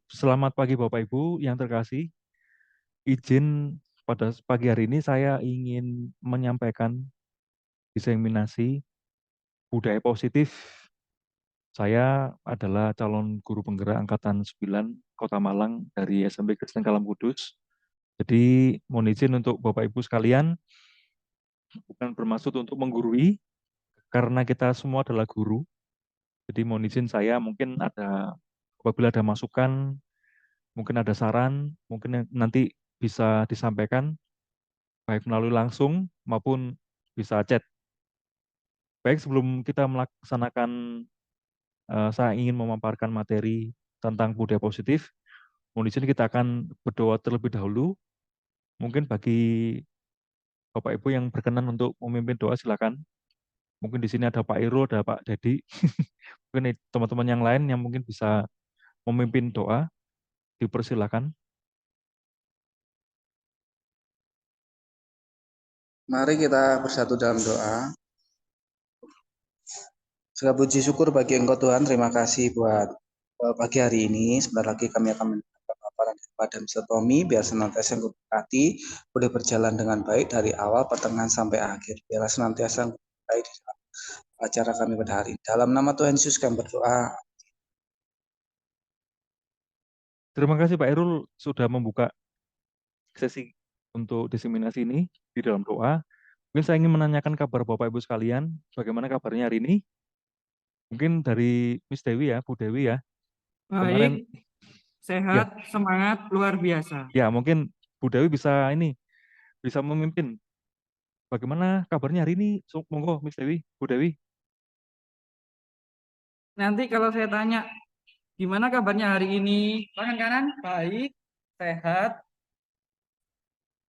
Selamat pagi Bapak Ibu yang terkasih. Izin pada pagi hari ini saya ingin menyampaikan diseminasi budaya positif. Saya adalah calon guru penggerak angkatan 9 Kota Malang dari SMP Kristen Kalam Kudus. Jadi mohon izin untuk Bapak Ibu sekalian, bukan bermaksud untuk menggurui, karena kita semua adalah guru. Jadi mohon izin saya mungkin ada, apabila ada masukan, mungkin ada saran, mungkin nanti bisa disampaikan baik melalui langsung maupun bisa chat. Baik, sebelum kita melaksanakan, saya ingin memaparkan materi tentang budaya positif. Mohon izin kita akan berdoa terlebih dahulu. Mungkin bagi Bapak Ibu yang berkenan untuk memimpin doa, silakan. Mungkin di sini ada Pak Irul, ada Pak Dedi. Mungkin teman-teman yang lain yang mungkin bisa memimpin doa, dipersilakan. Mari kita bersatu dalam doa. Segala puji syukur bagi Engkau Tuhan. Terima kasih buat pagi hari ini. Sebentar lagi kami akan mendengarkan paparan kepada Mr. Tommy. Biar senantiasa Engkau berkati, boleh berjalan dengan baik dari awal, pertengahan sampai akhir. Biarlah senantiasa Engkau berkati di dalam acara kami pada hari ini. Dalam nama Tuhan Yesus kami berdoa. Terima kasih Pak Irul sudah membuka sesi untuk diseminasi ini di dalam doa. Mungkin saya ingin menanyakan kabar Bapak Ibu sekalian, bagaimana kabarnya hari ini? Mungkin dari Miss Dewi ya, Bu Dewi ya. Baik, Kemarin ya, sehat, semangat, luar biasa. ya mungkin Bu Dewi bisa ini, bisa memimpin. Bagaimana kabarnya hari ini? Monggo Miss Dewi, Bu Dewi. Nanti kalau saya tanya, gimana kabarnya hari ini? Tangan kanan, baik, sehat,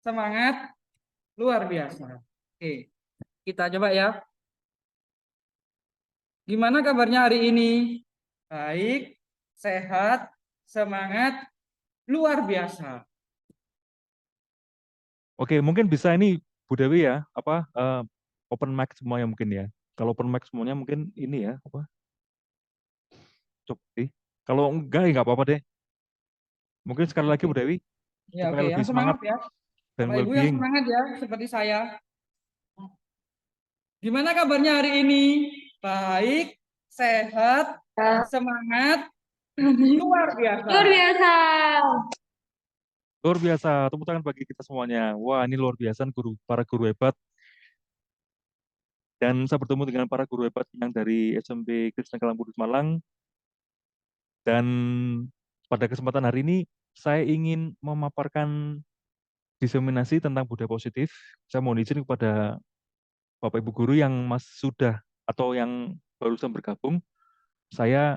semangat, luar biasa. Oke, kita coba ya. Gimana kabarnya hari ini? Baik, sehat, semangat, luar biasa. Oke, mungkin bisa ini Bu Dewi ya, apa open mic semuanya mungkin ya. Kalau open mic semuanya mungkin ini ya, apa? Coba sih. Kalau enggak ya nggak apa-apa deh. Mungkin sekali lagi Bu Dewi Ya, supaya oke, yang lebih semangat semangat ya. dan Bapak Ibu yang well-being. semangat ya, seperti saya. Gimana kabarnya hari ini? Baik, sehat, semangat, luar biasa. Luar biasa. Luar biasa, tepuk tangan bagi kita semuanya. Wah, ini luar biasa para guru hebat. Dan saya bertemu dengan para guru hebat yang dari SMP Kristen Kalam Kudus Malang. Dan pada kesempatan hari ini, saya ingin memaparkan diseminasi tentang budaya positif. Saya mohon izin kepada Bapak Ibu guru yang sudah atau yang barusan bergabung. Saya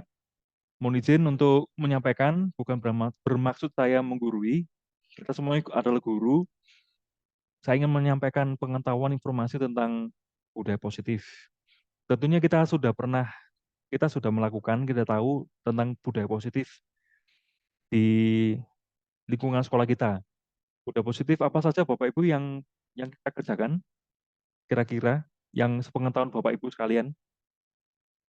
mohon izin untuk menyampaikan, bukan bermaksud saya menggurui. Kita semua adalah guru. Saya ingin menyampaikan pengetahuan informasi tentang budaya positif. Tentunya kita sudah melakukan, kita tahu tentang budaya positif di lingkungan sekolah kita. Budaya positif apa saja Bapak Ibu yang kita kerjakan kira-kira yang sepengetahuan Bapak Ibu sekalian,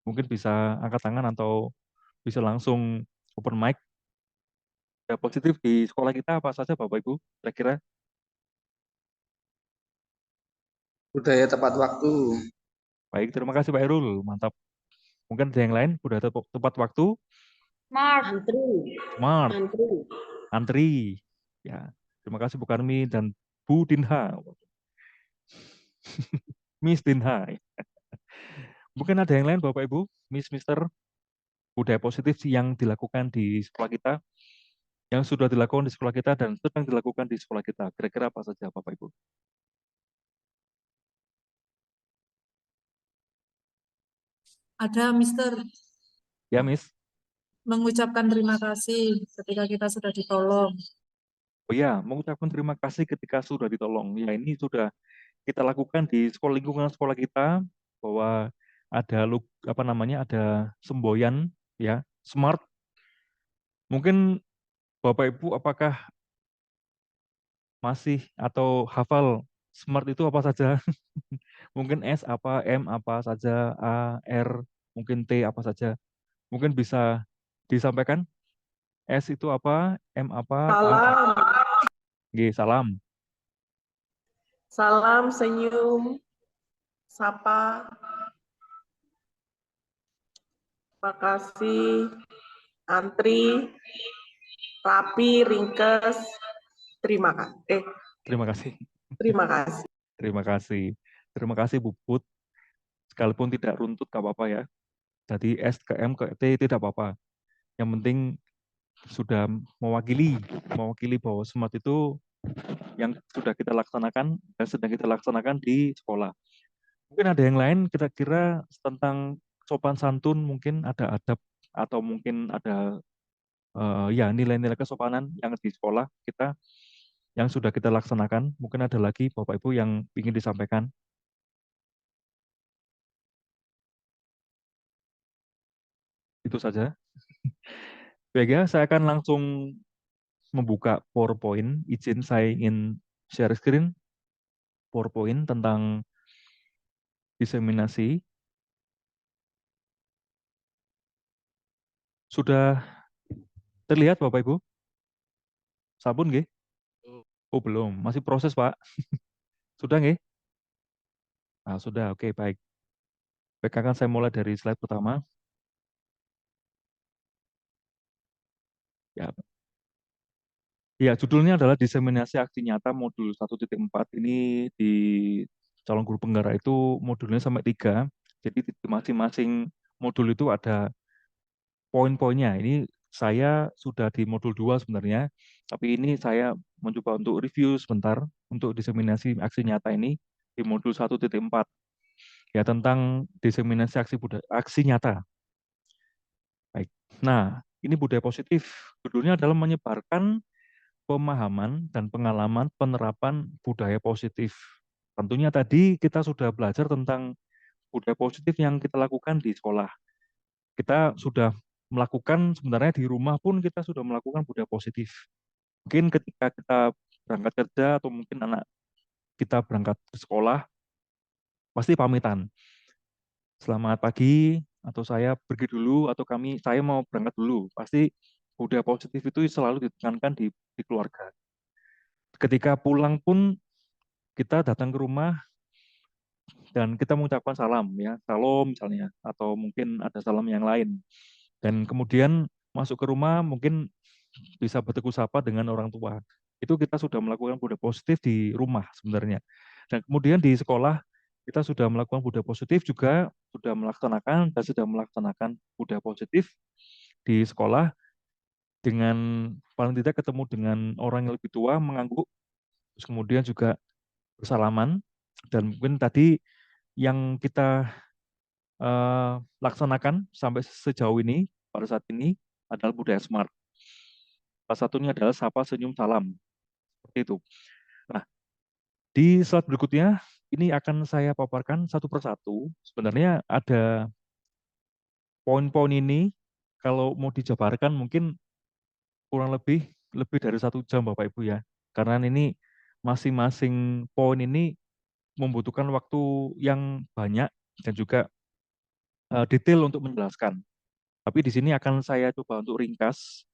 mungkin bisa angkat tangan atau bisa langsung open mic. Budaya positif di sekolah kita apa saja Bapak Ibu kira-kira? Budaya tepat waktu. Baik, terima kasih Pak Erul, mantap. Mungkin ada yang lain, budaya tepat waktu, Smart. Antri. smart, Antri. antri. Ya, terima kasih Bu Karmi dan Bu Dinha, Miss Dinha. Mungkin ada yang lain Bapak Ibu, Miss Mister, budaya positif yang dilakukan di sekolah kita, yang sudah dilakukan di sekolah kita dan sedang dilakukan di sekolah kita. Kira-kira apa saja Bapak Ibu? Ada Mister Ya, Miss. mengucapkan terima kasih ketika kita sudah ditolong. Oh ya, mengucapkan terima kasih ketika sudah ditolong. Ya, ini sudah kita lakukan di sekolah, lingkungan sekolah kita, bahwa ada apa namanya, ada semboyan ya, smart. Mungkin Bapak Ibu apakah masih atau hafal smart itu apa saja? Mungkin S apa, M apa saja, A, R, mungkin T apa saja. Mungkin bisa disampaikan? S itu apa? M apa? A apa? Salam, G, salam. salam, senyum, sapa, makasih, antri, rapi, ringkes, terima kasih. Terima kasih. Terima kasih. Terima kasih. Terima kasih Bu Put. Sekalipun tidak runtut gak apa-apa ya. Jadi S ke M ke T tidak apa-apa. Yang penting sudah mewakili bahwa SMART itu yang sudah kita laksanakan dan sedang kita laksanakan di sekolah. Mungkin ada yang lain kira-kira tentang sopan santun, mungkin ada adab atau mungkin ada ya nilai-nilai kesopanan yang di sekolah kita yang sudah kita laksanakan. Mungkin ada lagi Bapak Ibu yang ingin disampaikan. Itu saja. Baik ya, saya akan langsung membuka PowerPoint. Izin saya ingin share screen PowerPoint tentang diseminasi. Sudah terlihat Bapak Ibu? Sabun nggih? Oh belum, masih proses Pak. Sudah nggih? Nah, sudah, oke baik. Baik, akan saya mulai dari slide pertama. Ya, ya judulnya adalah diseminasi aksi nyata modul 1.4. Ini di calon guru penggerak itu modulnya sampai 3. Jadi di masing-masing modul itu ada poin-poinnya. Ini saya sudah di modul 2 sebenarnya, tapi ini saya mencoba untuk review sebentar untuk diseminasi aksi nyata ini di modul 1.4. Ya, tentang diseminasi aksi nyata. Baik. Nah, ini budaya positif. Judulnya adalah menyebarkan pemahaman dan pengalaman penerapan budaya positif. Tentunya tadi kita sudah belajar tentang budaya positif yang kita lakukan di sekolah. Kita sudah melakukan, sebenarnya di rumah pun kita sudah melakukan budaya positif. Mungkin ketika kita berangkat kerja atau mungkin anak kita berangkat ke sekolah, pasti pamitan. Selamat pagi, atau saya pergi dulu, atau saya mau berangkat dulu. Pasti budaya positif itu selalu ditekankan di keluarga. Ketika pulang pun kita datang ke rumah dan kita mengucapkan salam ya, salam misalnya, atau mungkin ada salam yang lain. Dan kemudian masuk ke rumah mungkin bisa bertegur sapa dengan orang tua. Itu kita sudah melakukan budaya positif di rumah sebenarnya. Dan kemudian di sekolah kita sudah melakukan budaya positif juga, sudah melaksanakan dan sudah melaksanakan budaya positif di sekolah dengan paling tidak ketemu dengan orang yang lebih tua mengangguk, terus kemudian juga bersalaman, dan mungkin tadi yang kita laksanakan sampai sejauh ini pada saat ini adalah budaya SMART. Salah satunya adalah sapa, senyum, salam. Seperti itu. Nah, di slide berikutnya ini akan saya paparkan satu persatu. Sebenarnya ada poin-poin ini kalau mau dijabarkan mungkin kurang lebih dari 1 jam Bapak Ibu ya. Karena ini masing-masing poin ini membutuhkan waktu yang banyak dan juga detail untuk menjelaskan. Tapi di sini akan saya coba untuk ringkas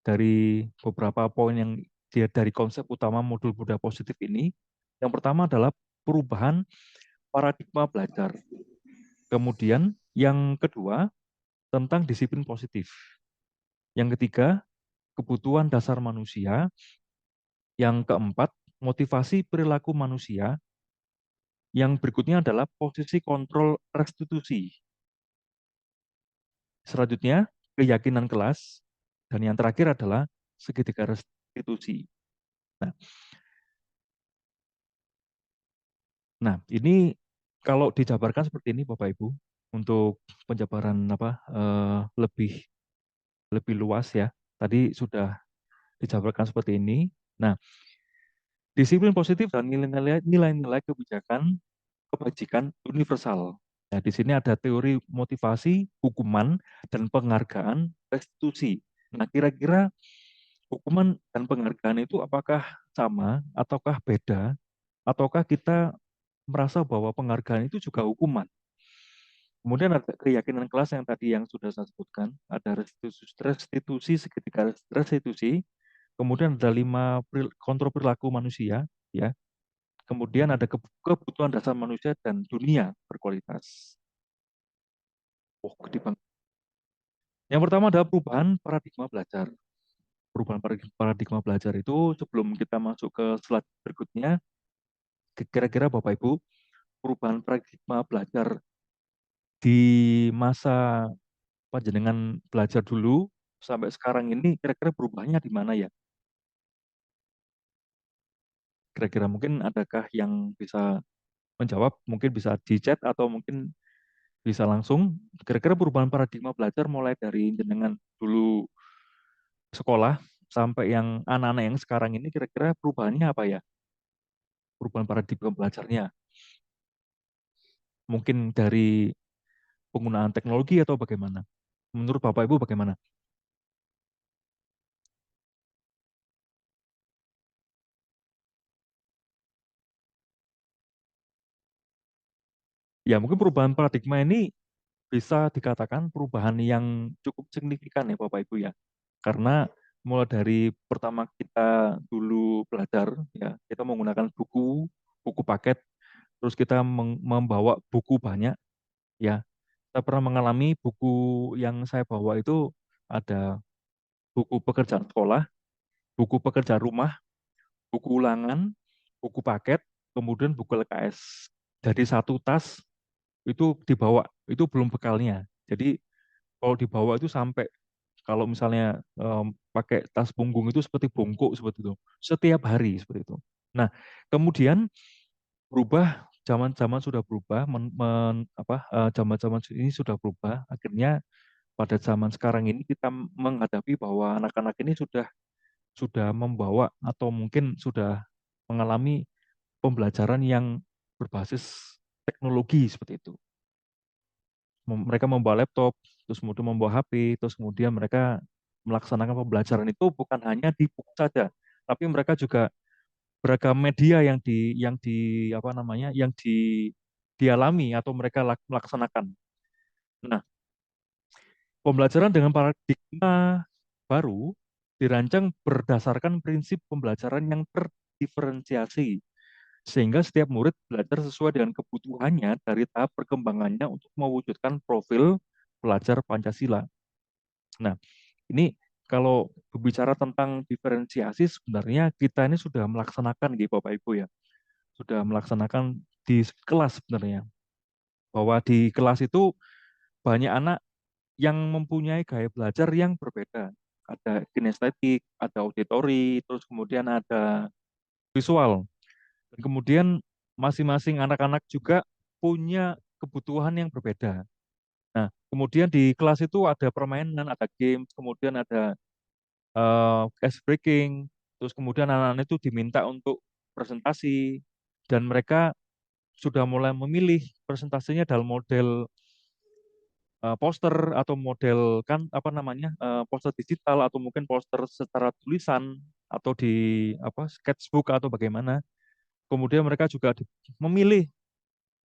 dari beberapa poin yang dari konsep utama modul budaya positif ini. Yang pertama adalah perubahan paradigma belajar. Kemudian yang kedua tentang disiplin positif. Yang ketiga, kebutuhan dasar manusia. Yang keempat, motivasi perilaku manusia. Yang berikutnya adalah posisi kontrol restitusi. Selanjutnya, keyakinan kelas. Dan yang terakhir adalah segitiga restitusi. Nah, ini kalau dijabarkan seperti ini Bapak Ibu, untuk penjabaran lebih luas ya. Tadi sudah dijabarkan seperti ini. Nah, disiplin positif dan nilai-nilai kebijakan kebajikan universal. Nah, di sini ada teori motivasi, hukuman, dan penghargaan restitusi. Nah, kira-kira hukuman dan penghargaan itu apakah sama, ataukah beda, ataukah kita merasa bahwa penghargaan itu juga hukuman? Kemudian ada keyakinan kelas yang tadi yang sudah saya sebutkan, ada restitusi segitiga restitusi, kemudian ada 5 kontrol perilaku manusia, ya. Kemudian ada kebutuhan dasar manusia dan dunia berkualitas. Oh, gede banget. Yang pertama adalah perubahan paradigma belajar. Perubahan paradigma belajar itu sebelum kita masuk ke slide berikutnya, kira-kira Bapak Ibu, perubahan paradigma belajar di masa panjenengan belajar dulu sampai sekarang ini kira-kira berubahnya di mana ya? Kira-kira mungkin adakah yang bisa menjawab? Mungkin bisa di chat atau mungkin bisa langsung. Kira-kira perubahan paradigma belajar mulai dari jenengan dulu sekolah sampai yang anak-anak yang sekarang ini kira-kira perubahannya apa ya? Perubahan paradigma belajarnya. Mungkin dari penggunaan teknologi atau bagaimana? Menurut Bapak Ibu bagaimana? Ya, mungkin perubahan paradigma ini bisa dikatakan perubahan yang cukup signifikan ya Bapak Ibu ya. Karena mulai dari pertama kita dulu belajar ya, kita menggunakan buku paket, terus kita membawa buku banyak ya. Saya pernah mengalami buku yang saya bawa itu ada buku pekerjaan sekolah, buku pekerjaan rumah, buku ulangan, buku paket, kemudian buku LKS. Jadi satu tas itu dibawa, itu belum bekalnya. Jadi kalau dibawa itu sampai kalau misalnya pakai tas punggung itu seperti bungkuk seperti itu, setiap hari seperti itu. Nah, kemudian berubah, zaman-zaman sudah berubah, zaman-zaman ini sudah berubah. Akhirnya pada zaman sekarang ini kita menghadapi bahwa anak-anak ini sudah membawa atau mungkin sudah mengalami pembelajaran yang berbasis teknologi seperti itu. Mereka membawa laptop, terus kemudian membawa HP, terus kemudian mereka melaksanakan pembelajaran itu bukan hanya di buku saja, tapi mereka juga beragam media yang dialami atau mereka melaksanakan. Nah, pembelajaran dengan paradigma baru dirancang berdasarkan prinsip pembelajaran yang terdiferensiasi, sehingga setiap murid belajar sesuai dengan kebutuhannya dari tahap perkembangannya untuk mewujudkan profil pelajar Pancasila. Nah, ini kalau berbicara tentang diferensiasi, sebenarnya kita ini sudah melaksanakan gitu Bapak Ibu ya, sudah melaksanakan di kelas sebenarnya, bahwa di kelas itu banyak anak yang mempunyai gaya belajar yang berbeda. Ada kinestetik, ada auditori, terus kemudian ada visual. Dan kemudian masing-masing anak-anak juga punya kebutuhan yang berbeda. Nah, kemudian di kelas itu ada permainan, ada games, kemudian ada ice breaking, terus kemudian anak-anak itu diminta untuk presentasi, dan mereka sudah mulai memilih presentasinya dalam model poster atau model kan apa namanya poster digital atau mungkin poster secara tulisan atau di sketchbook atau bagaimana. Kemudian mereka juga memilih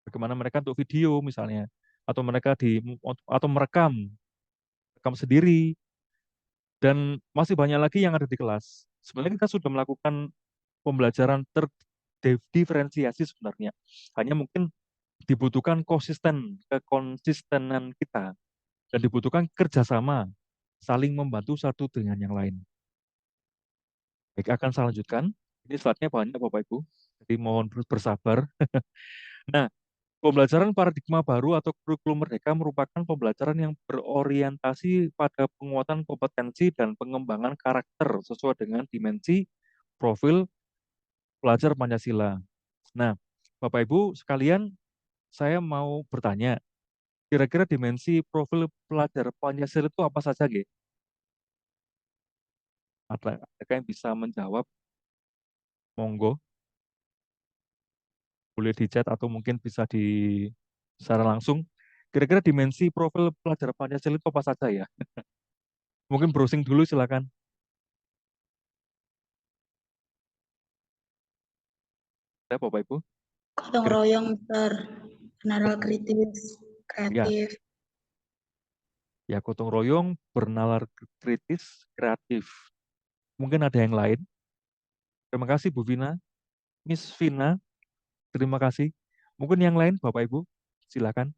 bagaimana mereka untuk video misalnya atau mereka atau rekam sendiri dan masih banyak lagi yang ada di kelas. Sebenarnya kita sudah melakukan pembelajaran terdiferensiasi sebenarnya. Hanya mungkin dibutuhkan kekonsistenan kita dan dibutuhkan kerjasama saling membantu satu dengan yang lain. Baik, akan saya lanjutkan. Ini slide-nya banyak Bapak Ibu, jadi mohon bersabar. Nah, pembelajaran paradigma baru atau kurikulum merdeka merupakan pembelajaran yang berorientasi pada penguatan kompetensi dan pengembangan karakter sesuai dengan dimensi profil pelajar Pancasila. Nah, Bapak Ibu sekalian, saya mau bertanya, kira-kira dimensi profil pelajar Pancasila itu apa saja, Ge? Adakah yang bisa menjawab? Monggo, boleh di chat atau mungkin bisa di secara langsung. Kira-kira dimensi profil pelajar Pancasila itu apa saja ya? Mungkin browsing dulu silakan. Ya, Bapak Ibu. Gotong royong, Sir. Naral kritis, Kreatif. Ya, gotong royong, bernalar kritis, kreatif. Mungkin ada yang lain. Terima kasih Bu Vina. Miss Vina, terima kasih. Mungkin yang lain Bapak Ibu, silakan.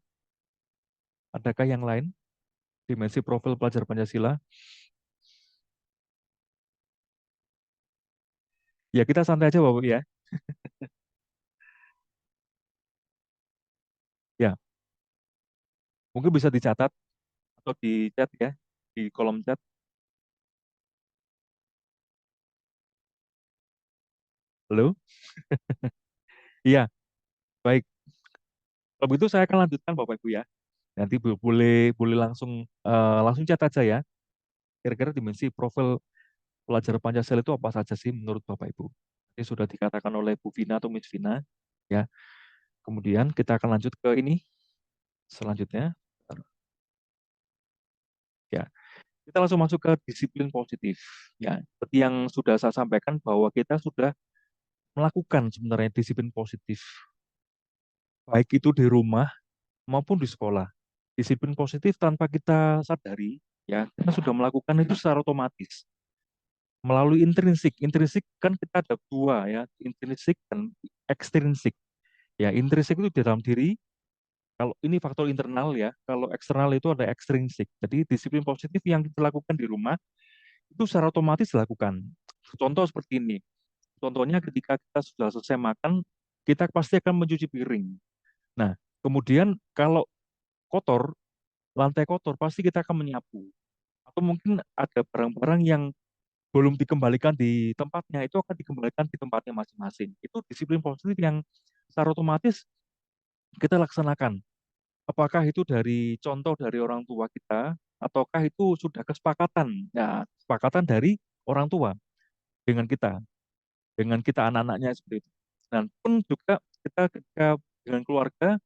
Adakah yang lain? Dimensi profil pelajar Pancasila. Ya, kita santai aja Bapak ya. Ya, mungkin bisa dicatat atau di chat ya, di kolom chat. Halo? Iya, baik. Kalau begitu saya akan lanjutkan Bapak Ibu ya. Nanti boleh boleh langsung chat aja ya. Kira-kira dimensi profil pelajar Pancasila itu apa saja sih menurut Bapak Ibu? Ini sudah dikatakan oleh Bu Vina atau Miss Vina ya. Kemudian kita akan lanjut ke ini selanjutnya. Ya, kita langsung masuk ke disiplin positif. Ya, seperti yang sudah saya sampaikan bahwa kita sudah melakukan sebenarnya disiplin positif, baik itu di rumah maupun di sekolah. Disiplin positif tanpa kita sadari, ya kita sudah melakukan itu secara otomatis melalui intrinsik. Intrinsik kan kita ada dua ya, intrinsik dan ekstrinsik. Ya, intrinsik itu di dalam diri. Kalau ini faktor internal ya, kalau eksternal itu ada ekstrinsik. Jadi disiplin positif yang kita lakukan di rumah itu secara otomatis dilakukan. Contoh seperti ini. Contohnya ketika kita sudah selesai makan, kita pasti akan mencuci piring. Nah, kemudian kalau kotor, lantai kotor, pasti kita akan menyapu. Atau mungkin ada barang-barang yang belum dikembalikan di tempatnya, itu akan dikembalikan di tempatnya masing-masing. Itu disiplin positif yang secara otomatis kita laksanakan. Apakah itu dari contoh dari orang tua kita, ataukah itu sudah kesepakatan, ya kesepakatan dari orang tua dengan kita anak-anaknya seperti itu. Dan pun juga kita ketika dengan keluarga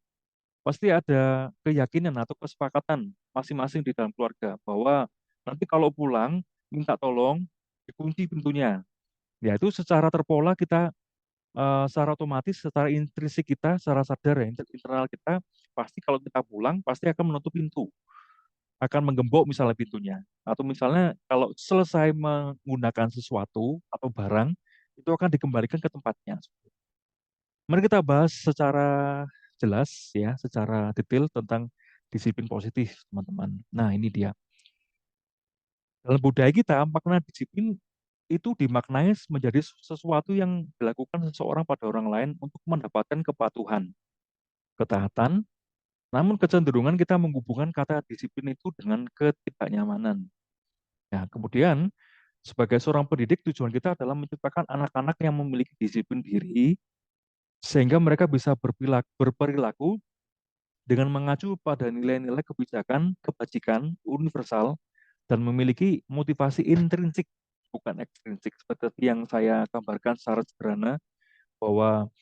pasti ada keyakinan atau kesepakatan masing-masing di dalam keluarga bahwa nanti kalau pulang minta tolong dikunci pintunya. Ya itu secara terpola kita secara otomatis, secara intrinsik kita, secara sadar ya, internal kita pasti kalau kita pulang pasti akan menutup pintu, akan menggembok misalnya pintunya. Atau misalnya kalau selesai menggunakan sesuatu atau barang itu akan dikembalikan ke tempatnya. Mari kita bahas secara jelas ya, secara detail tentang disiplin positif, teman-teman. Nah, ini dia. Dalam budaya kita, makna disiplin itu dimaknai menjadi sesuatu yang dilakukan seseorang pada orang lain untuk mendapatkan kepatuhan, ketaatan, namun kecenderungan kita menghubungkan kata disiplin itu dengan ketidaknyamanan. Nah, kemudian sebagai seorang pendidik, tujuan kita adalah menciptakan anak-anak yang memiliki disiplin diri, sehingga mereka bisa berperilaku dengan mengacu pada nilai-nilai kebijakan, kebajikan, universal, dan memiliki motivasi intrinsik, bukan ekstrinsik. Seperti yang saya gambarkan secara sederhana, bahwa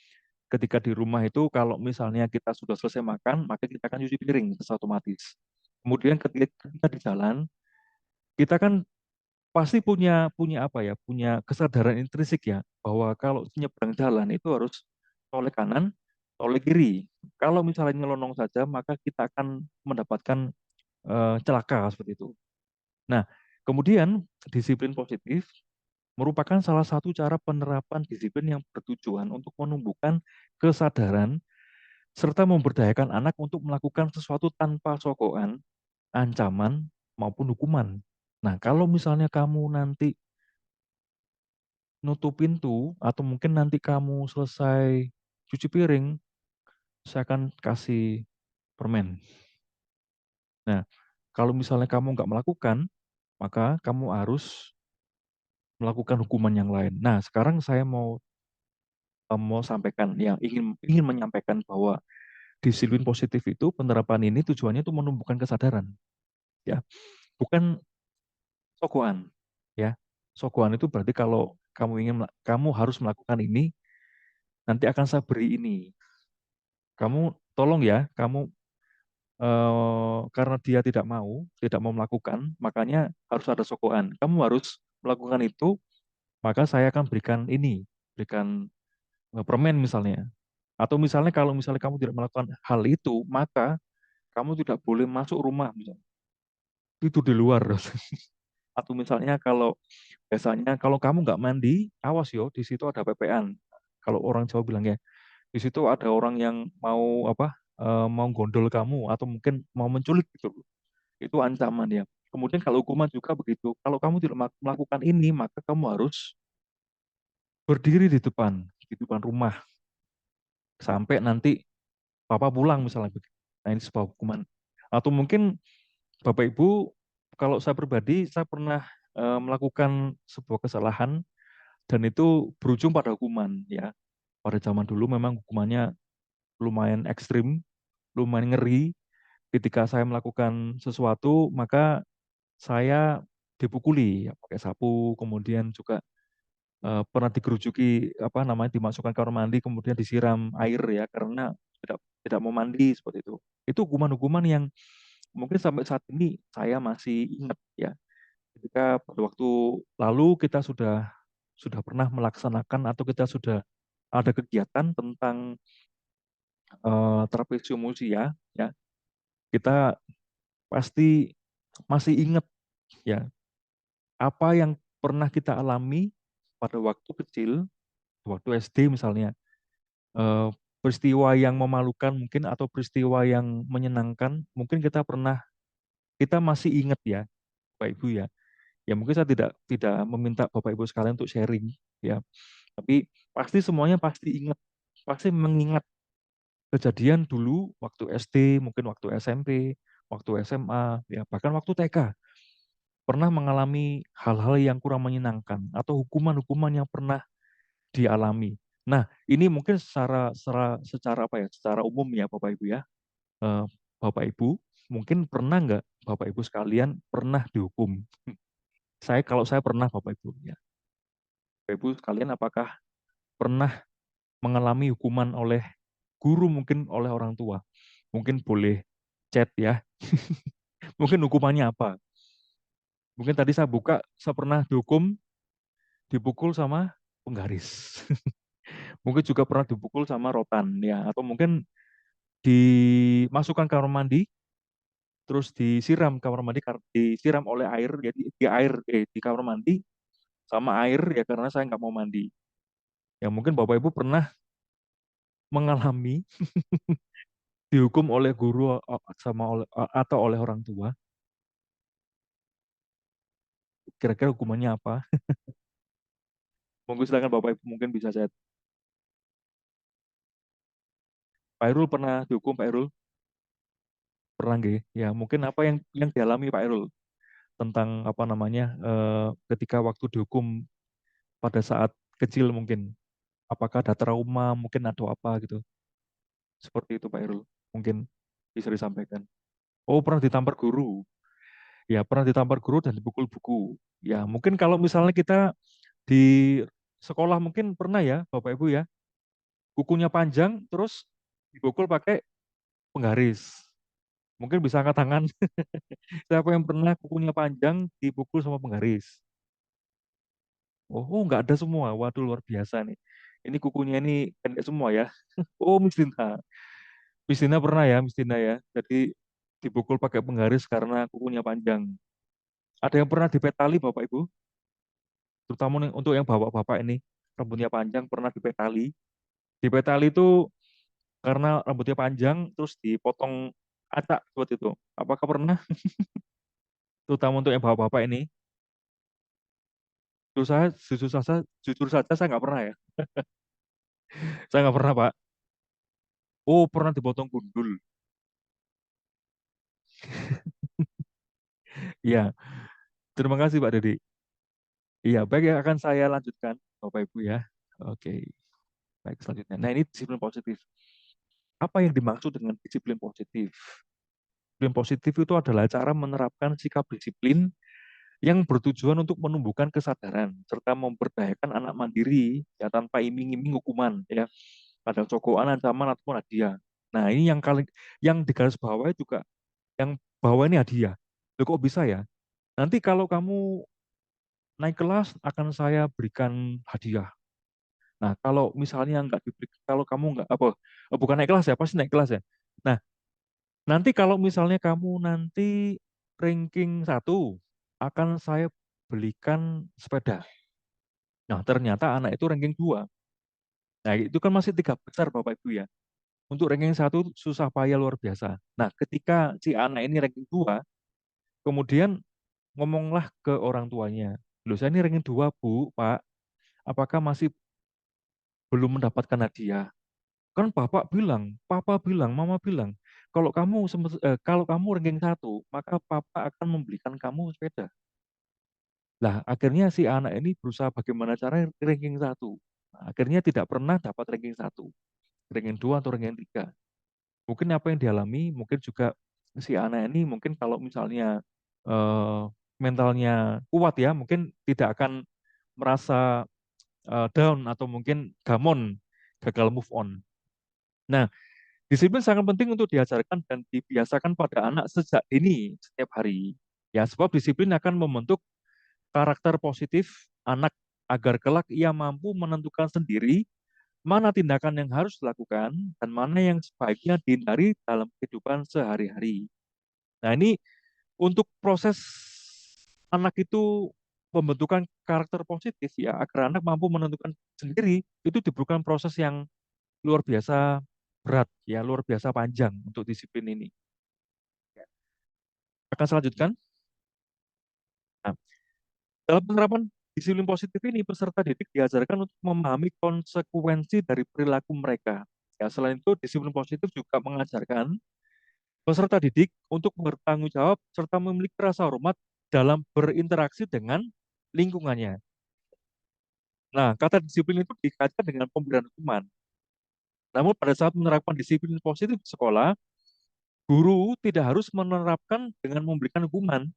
ketika di rumah itu kalau misalnya kita sudah selesai makan, maka kita akan cuci piring secara otomatis. Kemudian ketika di jalan, kita kan pasti punya punya apa ya, punya kesadaran intrinsik ya, bahwa kalau nyebrang jalan itu harus toleh kanan, toleh kiri. Kalau misalnya nyelonong saja, maka kita akan mendapatkan celaka seperti itu. Nah, kemudian disiplin positif merupakan salah satu cara penerapan disiplin yang bertujuan untuk menumbuhkan kesadaran serta memberdayakan anak untuk melakukan sesuatu tanpa sokongan, ancaman, maupun hukuman. Nah, kalau misalnya kamu nanti nutup pintu atau mungkin nanti kamu selesai cuci piring, saya akan kasih permen. Nah, kalau misalnya kamu nggak melakukan, maka kamu harus melakukan hukuman yang lain. Nah, sekarang saya mau sampaikan yang ingin menyampaikan bahwa disiplin positif itu penerapan ini tujuannya itu menumbuhkan kesadaran, ya, bukan sokokan, ya. Sokokan itu berarti kalau kamu harus melakukan ini, nanti akan saya beri ini. Kamu tolong ya, kamu karena dia tidak mau melakukan, makanya harus ada sokokan. Kamu harus melakukan itu, maka saya akan berikan permen misalnya. Atau misalnya kalau misalnya kamu tidak melakukan hal itu, maka kamu tidak boleh masuk rumah misalnya. Itu di luar. Atau misalnya kalau biasanya kalau kamu nggak mandi, awas yo, di situ ada PPN. Kalau orang Jawa bilang ya, di situ ada orang yang mau apa? Mau gondol kamu atau mungkin mau menculik gitu. Itu ancaman ya. Kemudian kalau hukuman juga begitu. Kalau kamu tidak melakukan ini, maka kamu harus berdiri di depan rumah sampai nanti papa pulang misalnya begitu. Nah, ini sebuah hukuman. Atau mungkin Bapak Ibu, kalau saya pribadi, saya pernah melakukan sebuah kesalahan dan itu berujung pada hukuman ya. Pada zaman dulu memang hukumannya lumayan ekstrim, lumayan ngeri. Ketika saya melakukan sesuatu, maka saya dipukuli ya, pakai sapu, kemudian juga pernah digerujuki apa namanya dimasukkan ke kamar mandi, kemudian disiram air ya karena tidak mau mandi seperti itu. Itu hukuman-hukuman yang mungkin sampai saat ini saya masih ingat ya. Ketika pada waktu lalu kita sudah pernah melaksanakan atau kita sudah ada kegiatan tentang terapi musia ya, kita pasti masih ingat ya apa yang pernah kita alami pada waktu kecil, waktu SD misalnya, eh, peristiwa yang memalukan mungkin atau peristiwa yang menyenangkan mungkin kita masih ingat ya Bapak Ibu ya. Ya mungkin saya tidak tidak meminta Bapak Ibu sekalian untuk sharing ya, tapi pasti semuanya pasti ingat, pasti mengingat kejadian dulu waktu SD, mungkin waktu SMP, waktu SMA, ya bahkan waktu TK pernah mengalami hal-hal yang kurang menyenangkan atau hukuman-hukuman yang pernah dialami. Nah, ini mungkin secara apa ya? Secara umum ya Bapak Ibu ya. Eh, Bapak Ibu, mungkin pernah nggak Bapak Ibu sekalian pernah dihukum? Kalau saya pernah Bapak Ibu ya. Bapak Ibu sekalian apakah pernah mengalami hukuman oleh guru mungkin oleh orang tua? Mungkin boleh chat ya. Mungkin hukumannya apa? Mungkin tadi saya pernah dihukum, dipukul sama penggaris. Mungkin juga pernah dipukul sama rotan ya, atau mungkin dimasukkan kamar mandi, terus disiram kamar mandi, disiram oleh air, jadi di kamar mandi sama air ya karena saya nggak mau mandi. Ya mungkin Bapak Ibu pernah mengalami dihukum oleh guru atau oleh orang tua. Kira-kira hukumannya apa? Monggo silakan Bapak Ibu mungkin bisa saya. Pak Irul pernah dihukum Pak Irul? Pernah nggih? Ya mungkin apa yang dialami Pak Irul tentang apa namanya ketika waktu dihukum pada saat kecil mungkin apakah ada trauma mungkin atau apa gitu seperti itu Pak Irul mungkin bisa disampaikan. Oh pernah ditampar guru ya, pernah ditampar guru dan dipukul buku ya. Mungkin kalau misalnya kita di sekolah mungkin pernah ya Bapak Ibu ya, kukunya panjang terus dipukul pakai penggaris. Mungkin bisa angkat tangan siapa yang pernah kukunya panjang dipukul sama penggaris. Oh, nggak ada semua. Waduh, luar biasa nih. Ini kukunya ini pendek semua ya. Oh, Miss Dinta. Miss Dinta pernah ya, Miss Dinta ya. Jadi dipukul pakai penggaris karena kukunya panjang. Ada yang pernah dipetali Bapak Ibu? Terutama untuk yang bapak-bapak ini, rambutnya panjang pernah dipetali. Dipetali itu karena rambutnya panjang terus dipotong acak seperti itu. Apakah pernah? Terutama untuk yang bapak-bapak ini. Jujur saja saya nggak pernah ya. Saya nggak pernah Pak. Oh, pernah dipotong gundul. Iya, terima kasih Pak Dedi. Iya, baik yang akan saya lanjutkan, Bapak Ibu ya. Oke, baik selanjutnya. Nah, ini disiplin positif. Apa yang dimaksud dengan disiplin positif? Disiplin positif itu adalah cara menerapkan sikap disiplin yang bertujuan untuk menumbuhkan kesadaran serta memberdayakan anak mandiri ya tanpa iming-iming hukuman ya, pada cokokan, ancaman ataupun hadiah. Nah, ini yang digaris bawah juga yang bawah ini hadiah. Loh, kok bisa ya? Nanti kalau kamu naik kelas akan saya berikan hadiah. Nah, kalau misalnya nggak diberi, kalau kamu nggak apa, bukan naik kelas ya, pasti naik kelas ya. Nah, Nanti kalau misalnya kamu nanti ranking 1, akan saya belikan sepeda. Nah, ternyata anak itu ranking 2. Nah, itu kan masih 3 besar Bapak Ibu ya. Untuk ranking 1 susah payah luar biasa. Nah, ketika si anak ini ranking 2, kemudian ngomonglah ke orang tuanya. Loh, saya ini ranking 2, Bu, Pak. Apakah masih belum mendapatkan hadiah? Kan Bapak bilang, Papa bilang, Mama bilang, kalau kamu ranking 1, maka Papa akan membelikan kamu sepeda. Lah, akhirnya si anak ini berusaha bagaimana caranya ranking 1. Nah, akhirnya tidak pernah dapat ranking 1, ranking 2 atau ranking 3. Mungkin apa yang dialami, mungkin juga si anak ini mungkin kalau misalnya eh, mentalnya kuat ya, mungkin tidak akan merasa down atau mungkin gamon, gagal move on. Nah, disiplin sangat penting untuk diajarkan dan dibiasakan pada anak sejak dini setiap hari. Ya, sebab disiplin akan membentuk karakter positif anak agar kelak ia mampu menentukan sendiri mana tindakan yang harus dilakukan dan mana yang sebaiknya dihindari dalam kehidupan sehari-hari. Nah, ini untuk proses anak itu pembentukan karakter positif ya, agar anak mampu menentukan sendiri, itu dibutuhkan proses yang luar biasa berat ya, luar biasa panjang untuk disiplin ini. Akan saya lanjutkan. Nah, dalam penerapan disiplin positif ini, peserta didik diajarkan untuk memahami konsekuensi dari perilaku mereka. Ya, selain itu, disiplin positif juga mengajarkan peserta didik untuk bertanggung jawab serta memiliki rasa hormat dalam berinteraksi dengan lingkungannya. Nah, kata disiplin itu dikaitkan dengan pemberian hukuman. Namun pada saat menerapkan disiplin positif di sekolah, guru tidak harus menerapkan dengan memberikan hukuman.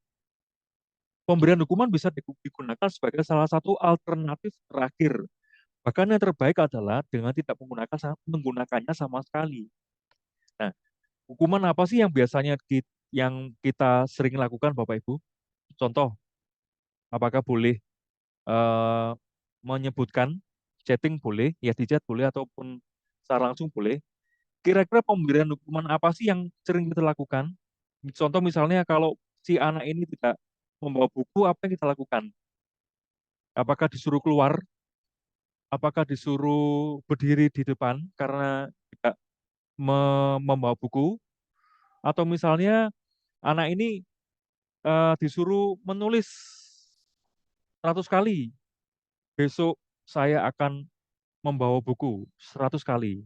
Pemberian hukuman bisa digunakan sebagai salah satu alternatif terakhir. Bahkan yang terbaik adalah dengan tidak menggunakannya sama sekali. Nah, hukuman apa sih yang biasanya yang kita sering lakukan Bapak Ibu? Contoh, apakah boleh eh, menyebutkan chatting boleh, ya di chat boleh ataupun secara langsung boleh. Kira-kira pemberian hukuman apa sih yang sering kita lakukan? Contoh misalnya kalau si anak ini tidak membawa buku, apa yang kita lakukan? Apakah disuruh keluar? Apakah disuruh berdiri di depan karena tidak membawa buku? Atau misalnya anak ini disuruh menulis 100 kali, besok saya akan membawa buku 100 kali.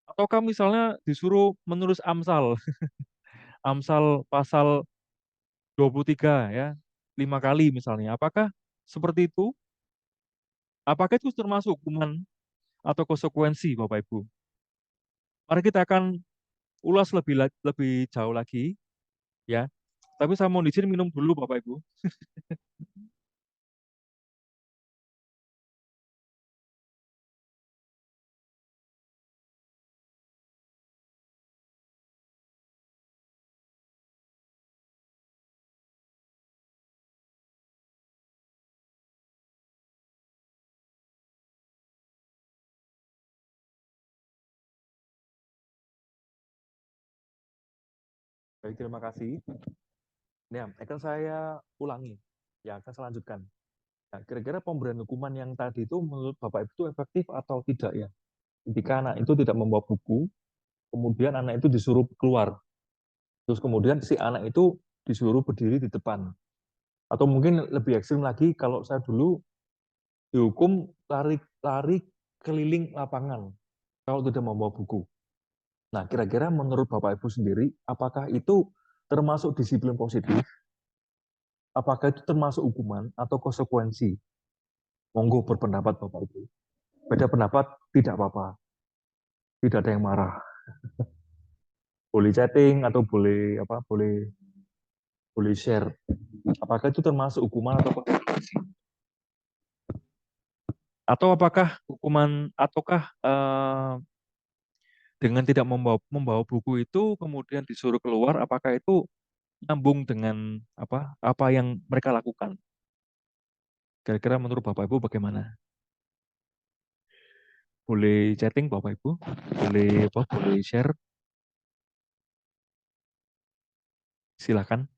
Ataukah misalnya disuruh menulis Amsal, Amsal pasal 23 ya, 5 kali misalnya. Apakah seperti itu? Apakah itu termasuk hukuman atau konsekuensi Bapak Ibu? Mari kita akan ulas lebih jauh lagi ya. Tapi saya mau izin minum dulu Bapak Ibu. Baik, terima kasih. Ya, akan saya ulangi. Ya, akan saya lanjutkan. Nah, kira-kira pemberian hukuman yang tadi itu menurut Bapak Ibu itu efektif atau tidak ya? Ketika anak itu tidak membawa buku, kemudian anak itu disuruh keluar. Terus kemudian si anak itu disuruh berdiri di depan. Atau mungkin lebih ekstrim lagi, kalau saya dulu dihukum lari keliling lapangan kalau tidak membawa buku. Nah, kira-kira menurut Bapak Ibu sendiri, apakah itu termasuk disiplin positif? Apakah itu termasuk hukuman atau konsekuensi? Monggo berpendapat Bapak Ibu. Beda pendapat tidak apa-apa, tidak ada yang marah. Boleh chatting atau boleh apa? Boleh share. Apakah itu termasuk hukuman atau konsekuensi? Atau apakah hukuman ataukah dengan tidak membawa buku itu kemudian disuruh keluar, apakah itu nyambung dengan apa yang mereka lakukan? Kira-kira menurut Bapak Ibu bagaimana? Boleh chatting Bapak Ibu, boleh share. Silakan.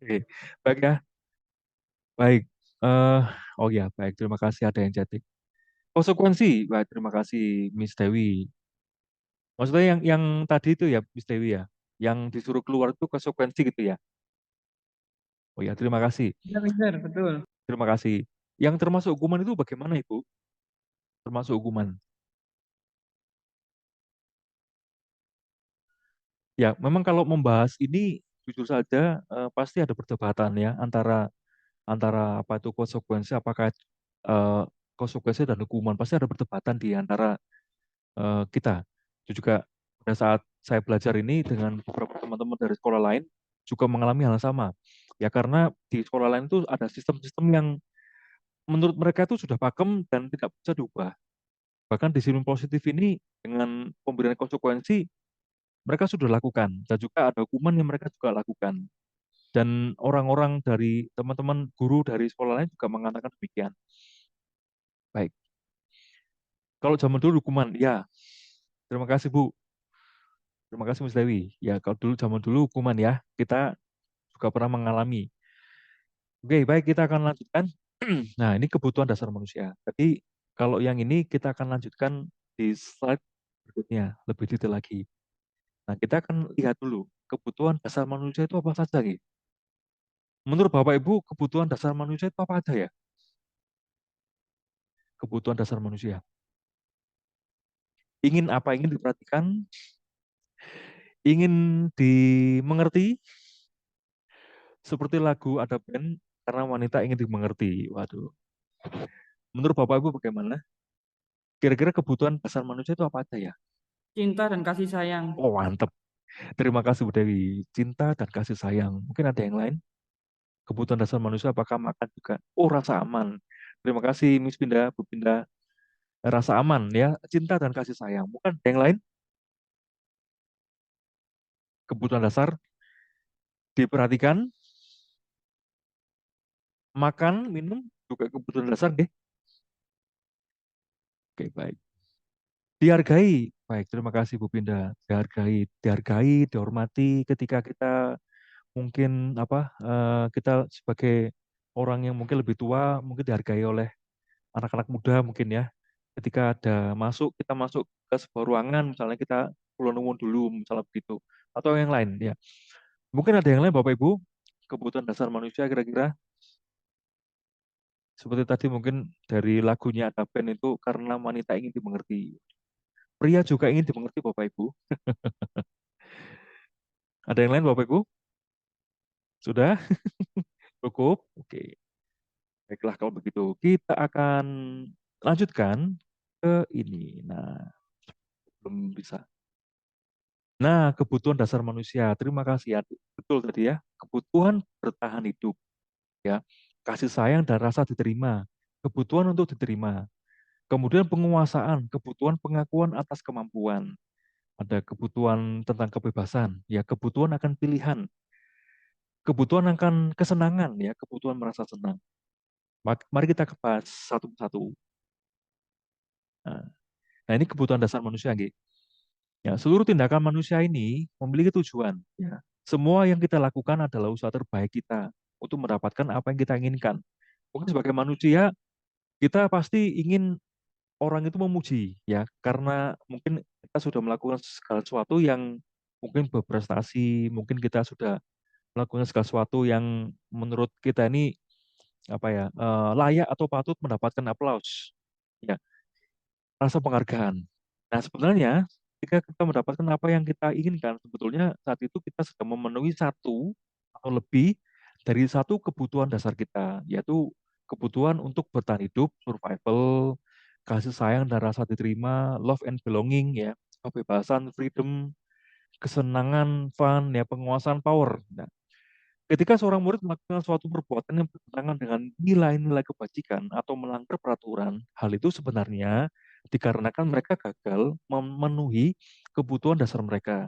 Oke, baik ya. Baik. Eh, oh ya, baik. Terima kasih ada yang jadi. Konsekuensi. Baik, terima kasih Miss Dewi. Maksudnya yang tadi itu ya, Miss Dewi ya, yang disuruh keluar itu konsekuensi gitu ya. Oh ya, terima kasih. Ya, Mister, betul. Terima kasih. Yang termasuk hukuman itu bagaimana, Ibu? Termasuk hukuman. Ya, memang kalau membahas ini jujur saja pasti ada perdebatan ya antara antara apa itu konsekuensi, apakah konsekuensi dan hukuman pasti ada perdebatan di antara kita. Itu juga pada saat saya belajar ini dengan beberapa teman-teman dari sekolah lain juga mengalami hal yang sama. Ya karena di sekolah lain itu ada sistem-sistem yang menurut mereka itu sudah pakem dan tidak bisa diubah. Bahkan disiplin positif ini dengan pemberian konsekuensi mereka sudah lakukan dan juga ada hukuman yang mereka juga lakukan. Dan orang-orang dari teman-teman guru dari sekolah lain juga mengatakan demikian. Baik. Kalau zaman dulu hukuman, ya. Terima kasih Bu. Terima kasih Mas Dewi. Ya, kalau dulu zaman dulu hukuman ya, kita juga pernah mengalami. Oke, baik kita akan lanjutkan. Nah, ini kebutuhan dasar manusia. Jadi kalau yang ini kita akan lanjutkan di slide berikutnya, lebih detail lagi. Nah, kita akan lihat dulu kebutuhan dasar manusia itu apa saja, Ki? Menurut Bapak Ibu, kebutuhan dasar manusia itu apa aja ya? Kebutuhan dasar manusia. Ingin apa? Ingin diperhatikan, ingin dimengerti, seperti lagu ada band, karena wanita ingin dimengerti. Waduh. Menurut Bapak Ibu bagaimana? Kira-kira kebutuhan dasar manusia itu apa aja ya? Cinta dan kasih sayang. Oh, mantep. Terima kasih Bu Dewi. Cinta dan kasih sayang. Mungkin ada yang lain? Kebutuhan dasar manusia apakah makan juga? Oh, rasa aman. Terima kasih Miss Pinda, Bu Pinda. Rasa aman ya, cinta dan kasih sayang. Bukan ada yang lain? Kebutuhan dasar diperhatikan, makan, minum juga kebutuhan dasar deh. Oke, baik. Dihargai. Baik, terima kasih Bu Pinda. Dihargai, dihargai, dihormati ketika kita mungkin kita sebagai orang yang mungkin lebih tua mungkin dihargai oleh anak-anak muda mungkin ya. Ketika kita masuk ke sebuah ruangan misalnya kita perlu nuwun dulu misalnya begitu atau yang lain ya. Mungkin ada yang lain Bapak Ibu kebutuhan dasar manusia kira-kira seperti tadi mungkin dari lagunya ada band itu karena wanita ingin dimengerti. Pria juga ingin dimengerti Bapak Ibu. Ada yang lain Bapak Ibu? Sudah? Cukup? Oke. Baiklah kalau begitu. Kita akan lanjutkan ke ini. Nah, belum bisa. Nah, kebutuhan dasar manusia. Terima kasih ya. Betul tadi ya. Kebutuhan bertahan hidup. Ya. Kasih sayang dan rasa diterima. Kebutuhan untuk diterima. Kemudian penguasaan, kebutuhan pengakuan atas kemampuan. Ada kebutuhan tentang kebebasan. Ya, kebutuhan akan pilihan. Kebutuhan akan kesenangan. Ya, kebutuhan merasa senang. Mari kita bahas satu persatu. Nah, ini kebutuhan dasar manusia, Nggih. Ya, seluruh tindakan manusia ini memiliki tujuan. Ya. Semua yang kita lakukan adalah usaha terbaik kita untuk mendapatkan apa yang kita inginkan. Mungkin sebagai manusia, kita pasti ingin orang itu memuji, ya, karena mungkin kita sudah melakukan segala sesuatu yang mungkin berprestasi, mungkin kita sudah melakukan segala sesuatu yang menurut kita ini layak atau patut mendapatkan aplaus. Ya, rasa penghargaan. Nah, sebenarnya ketika kita mendapatkan apa yang kita inginkan, sebetulnya saat itu kita sedang memenuhi satu atau lebih dari satu kebutuhan dasar kita, yaitu kebutuhan untuk bertahan hidup, survival, kasih sayang dan rasa diterima, love and belonging, ya, kebebasan, freedom, kesenangan, fun, ya, penguasaan, power. Nah, ketika seorang murid melakukan suatu perbuatan yang bertentangan dengan nilai-nilai kebajikan atau melanggar peraturan, hal itu sebenarnya dikarenakan mereka gagal memenuhi kebutuhan dasar mereka.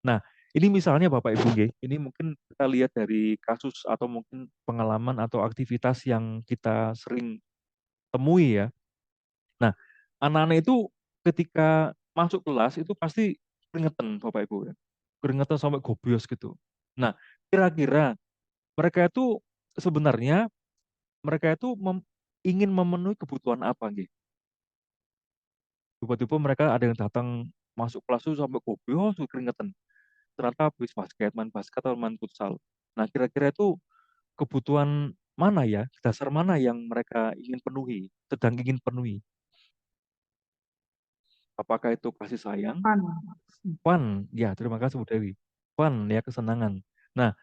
Nah, ini misalnya Bapak Ibu, nggih, ini mungkin kita lihat dari kasus atau mungkin pengalaman atau aktivitas yang kita sering temui ya. Nah, anak-anak itu ketika masuk kelas itu pasti keringetan Bapak Ibu ya. Keringetan sampai gobios gitu. Nah, kira-kira mereka itu sebenarnya mereka itu ingin memenuhi kebutuhan apa nggih? Tiba-tiba mereka ada yang datang masuk kelas itu sampai gobios keringetan. Ternyata habis basket, main basket atau main futsal. Nah, kira-kira itu kebutuhan mana ya, dasar mana yang mereka ingin penuhi, sedang ingin penuhi? Apakah itu kasih sayang? Pan. Fun, ya terima kasih Bu Dewi. Fun ya, kesenangan. Nah,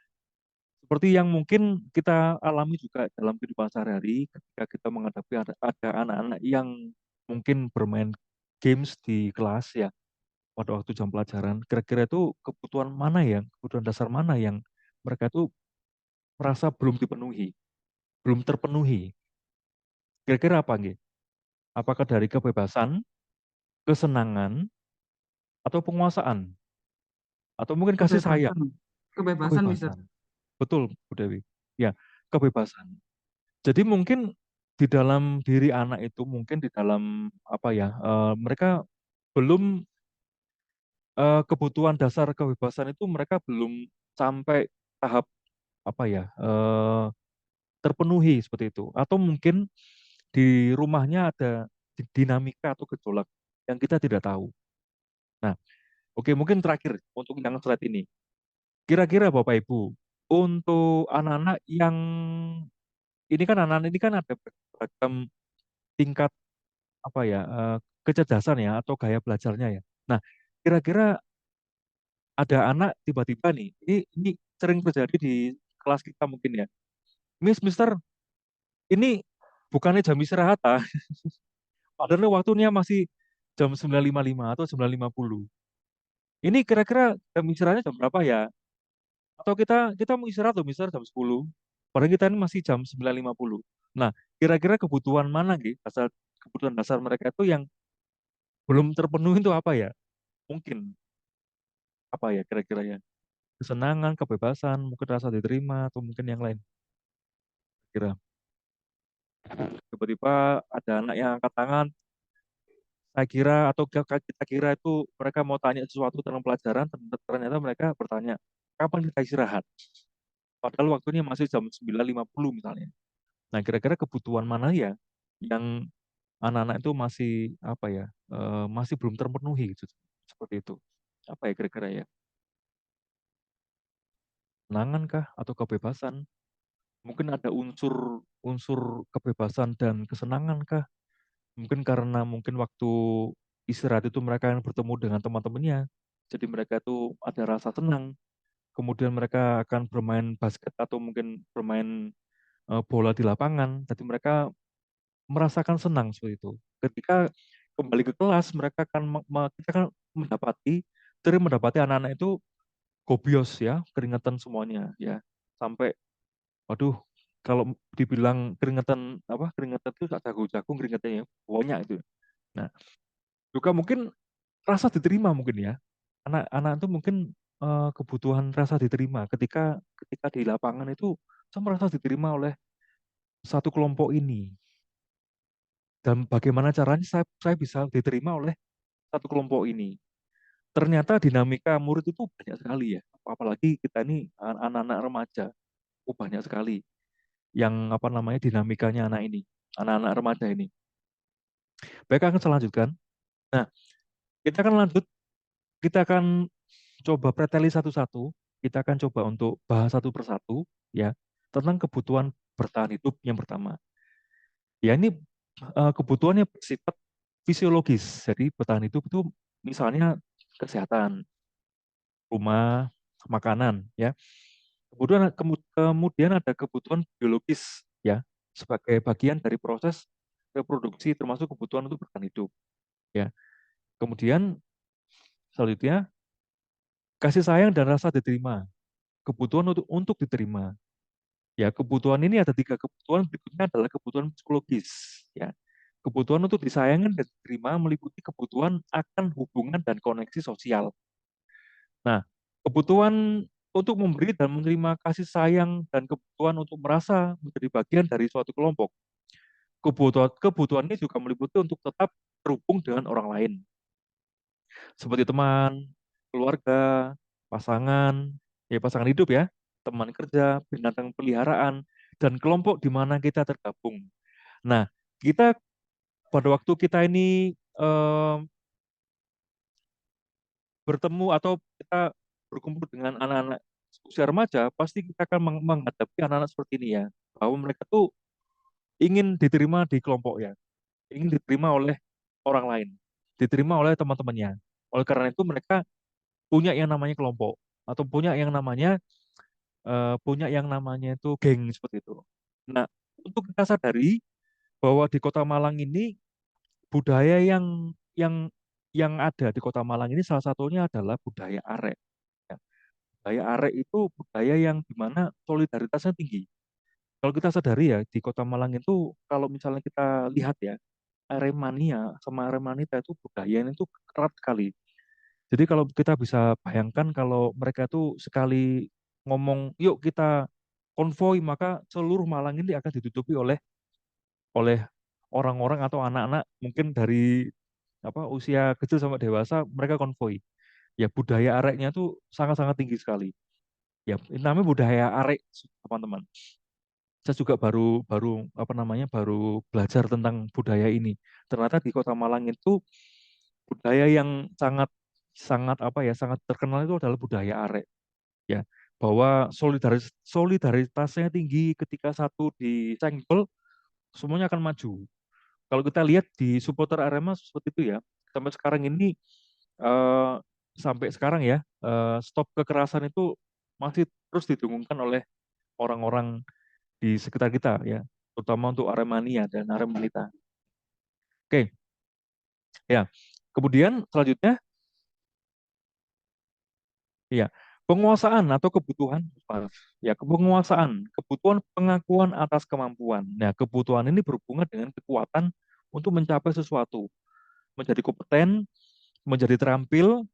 seperti yang mungkin kita alami juga dalam kehidupan sehari-hari ketika kita menghadapi ada anak-anak yang mungkin bermain games di kelas ya pada waktu jam pelajaran. Kira-kira itu kebutuhan mana yang, kebutuhan dasar mana yang mereka itu merasa belum dipenuhi, belum terpenuhi. Kira-kira apa nggih? Apakah dari kebebasan, kesenangan, atau penguasaan? Atau mungkin kasih sayang? Kebebasan. Kebebasan, Mister. Kebebasan. Betul, Bu Dewi. Ya, kebebasan. Jadi mungkin di dalam diri anak itu mungkin di dalam apa ya, mereka belum kebutuhan dasar kebebasan itu mereka belum sampai tahap apa ya, terpenuhi seperti itu. Atau mungkin di rumahnya ada dinamika atau gejolak yang kita tidak tahu. Nah, oke, mungkin terakhir untuk yang slide ini. Kira-kira Bapak Ibu, untuk anak-anak yang ini kan anak-anak ini kan ada beragam tingkat apa ya, kecerdasan ya atau gaya belajarnya ya. Nah, kira-kira ada anak tiba-tiba nih, ini sering terjadi di kelas kita mungkin ya. Mister, ini bukannya jam istirahat ah. Padahal waktunya masih jam 9.55 atau 9.50. Ini kira-kira jam istirahatnya jam berapa ya? Atau kita kita mau istirahat loh Mister jam 10. Padahal kita ini masih jam 9.50. Nah, kira-kira kebutuhan mana gitu? Asal kebutuhan dasar mereka itu yang belum terpenuhi itu apa ya? Mungkin apa ya kira-kira ya? Kesenangan, kebebasan, mungkin rasa diterima atau mungkin yang lain. Kira tiba-tiba ada anak yang angkat tangan, saya kira atau kita kira itu mereka mau tanya sesuatu tentang pelajaran, ternyata mereka bertanya, kapan kita istirahat? Padahal waktunya masih jam 9.50 misalnya. Nah, kira-kira kebutuhan mana ya yang anak-anak itu masih apa ya, masih belum terpenuhi gitu. Seperti itu. Apa ya kira-kira ya? Kenangan kah atau kebebasan? Mungkin ada unsur unsur kebebasan dan kesenangan kah? Mungkin karena mungkin waktu istirahat itu mereka yang bertemu dengan teman-temannya. Jadi mereka itu ada rasa senang. Kemudian mereka akan bermain basket atau mungkin bermain bola di lapangan. Jadi mereka merasakan senang seperti itu. Ketika kembali ke kelas, mereka akan kita akan sering mendapati anak-anak itu gobios ya, keringetan semuanya ya. Sampai waduh, kalau dibilang keringetan apa? Keringetan itu tak jago-jago keringetannya banyak itu. Nah, juga mungkin rasa diterima mungkin ya. Anak-anak itu mungkin kebutuhan rasa diterima ketika ketika di lapangan itu saya merasa diterima oleh satu kelompok ini. Dan bagaimana caranya saya bisa diterima oleh satu kelompok ini. Ternyata dinamika murid itu banyak sekali ya. Apalagi kita ini anak-anak remaja. Oh, banyak sekali yang apa namanya dinamikanya anak ini, anak-anak remaja ini. Baik, akan saya lanjutkan. Nah, kita akan lanjut, kita akan coba preteli satu-satu. Kita akan coba untuk bahas satu persatu ya tentang kebutuhan bertahan hidup yang pertama. Ya ini kebutuhannya bersifat fisiologis. Jadi bertahan hidup itu misalnya kesehatan, rumah, makanan ya. Kemudian ada kebutuhan biologis ya sebagai bagian dari proses reproduksi termasuk kebutuhan untuk bertahan hidup ya. Kemudian selanjutnya kasih sayang dan rasa diterima, kebutuhan untuk diterima. Ya, kebutuhan ini ada tiga kebutuhan, berikutnya adalah kebutuhan psikologis ya. Kebutuhan untuk disayangkan dan diterima meliputi kebutuhan akan hubungan dan koneksi sosial. Nah, kebutuhan untuk memberi dan menerima kasih sayang dan kebutuhan untuk merasa menjadi bagian dari suatu kelompok Kebutuhan ini juga meliputi untuk tetap terhubung dengan orang lain, seperti teman, keluarga, pasangan, ya pasangan hidup ya, teman kerja, binatang peliharaan, dan kelompok di mana kita tergabung. Nah, kita pada waktu kita ini bertemu atau kita berkumpul dengan anak-anak usia remaja, pasti kita akan menghadapi anak-anak seperti ini ya, bahwa mereka tuh ingin diterima di kelompok ya, ingin diterima oleh orang lain, diterima oleh teman-temannya. Oleh karena itu mereka punya yang namanya kelompok atau punya yang namanya itu geng seperti itu. Nah, untuk kita sadari bahwa di Kota Malang ini budaya yang yang ada di Kota Malang ini salah satunya adalah budaya arek. Ya. Budaya arek itu budaya yang dimana solidaritasnya tinggi. Kalau kita sadari ya di Kota Malang itu kalau misalnya kita lihat ya Aremania sama Aremanita itu budayanya itu erat sekali. Jadi kalau kita bisa bayangkan kalau mereka itu sekali ngomong, yuk kita konvoi, maka seluruh Malang ini akan ditutupi oleh oleh orang-orang atau anak-anak mungkin dari apa usia kecil sampai dewasa mereka konvoi. Ya budaya areknya tuh sangat-sangat tinggi sekali. Ya ini namanya budaya arek teman-teman. Saya juga baru baru apa namanya baru belajar tentang budaya ini. Ternyata di Kota Malang itu budaya yang sangat sangat apa ya sangat terkenal itu adalah budaya arek ya bahwa solidaritasnya tinggi ketika satu disenggol semuanya akan maju. Kalau kita lihat di supporter Arema seperti itu ya sampai sekarang ini eh, sampai sekarang ya stop kekerasan itu masih terus didengungkan oleh orang-orang di sekitar kita ya terutama untuk Aremania dan Aremanita. Oke ya kemudian selanjutnya ya, penguasaan atau kebutuhan, maaf. Ya, penguasaan, kebutuhan pengakuan atas kemampuan. Nah, kebutuhan ini berhubungan dengan kekuatan untuk mencapai sesuatu, menjadi kompeten, menjadi terampil,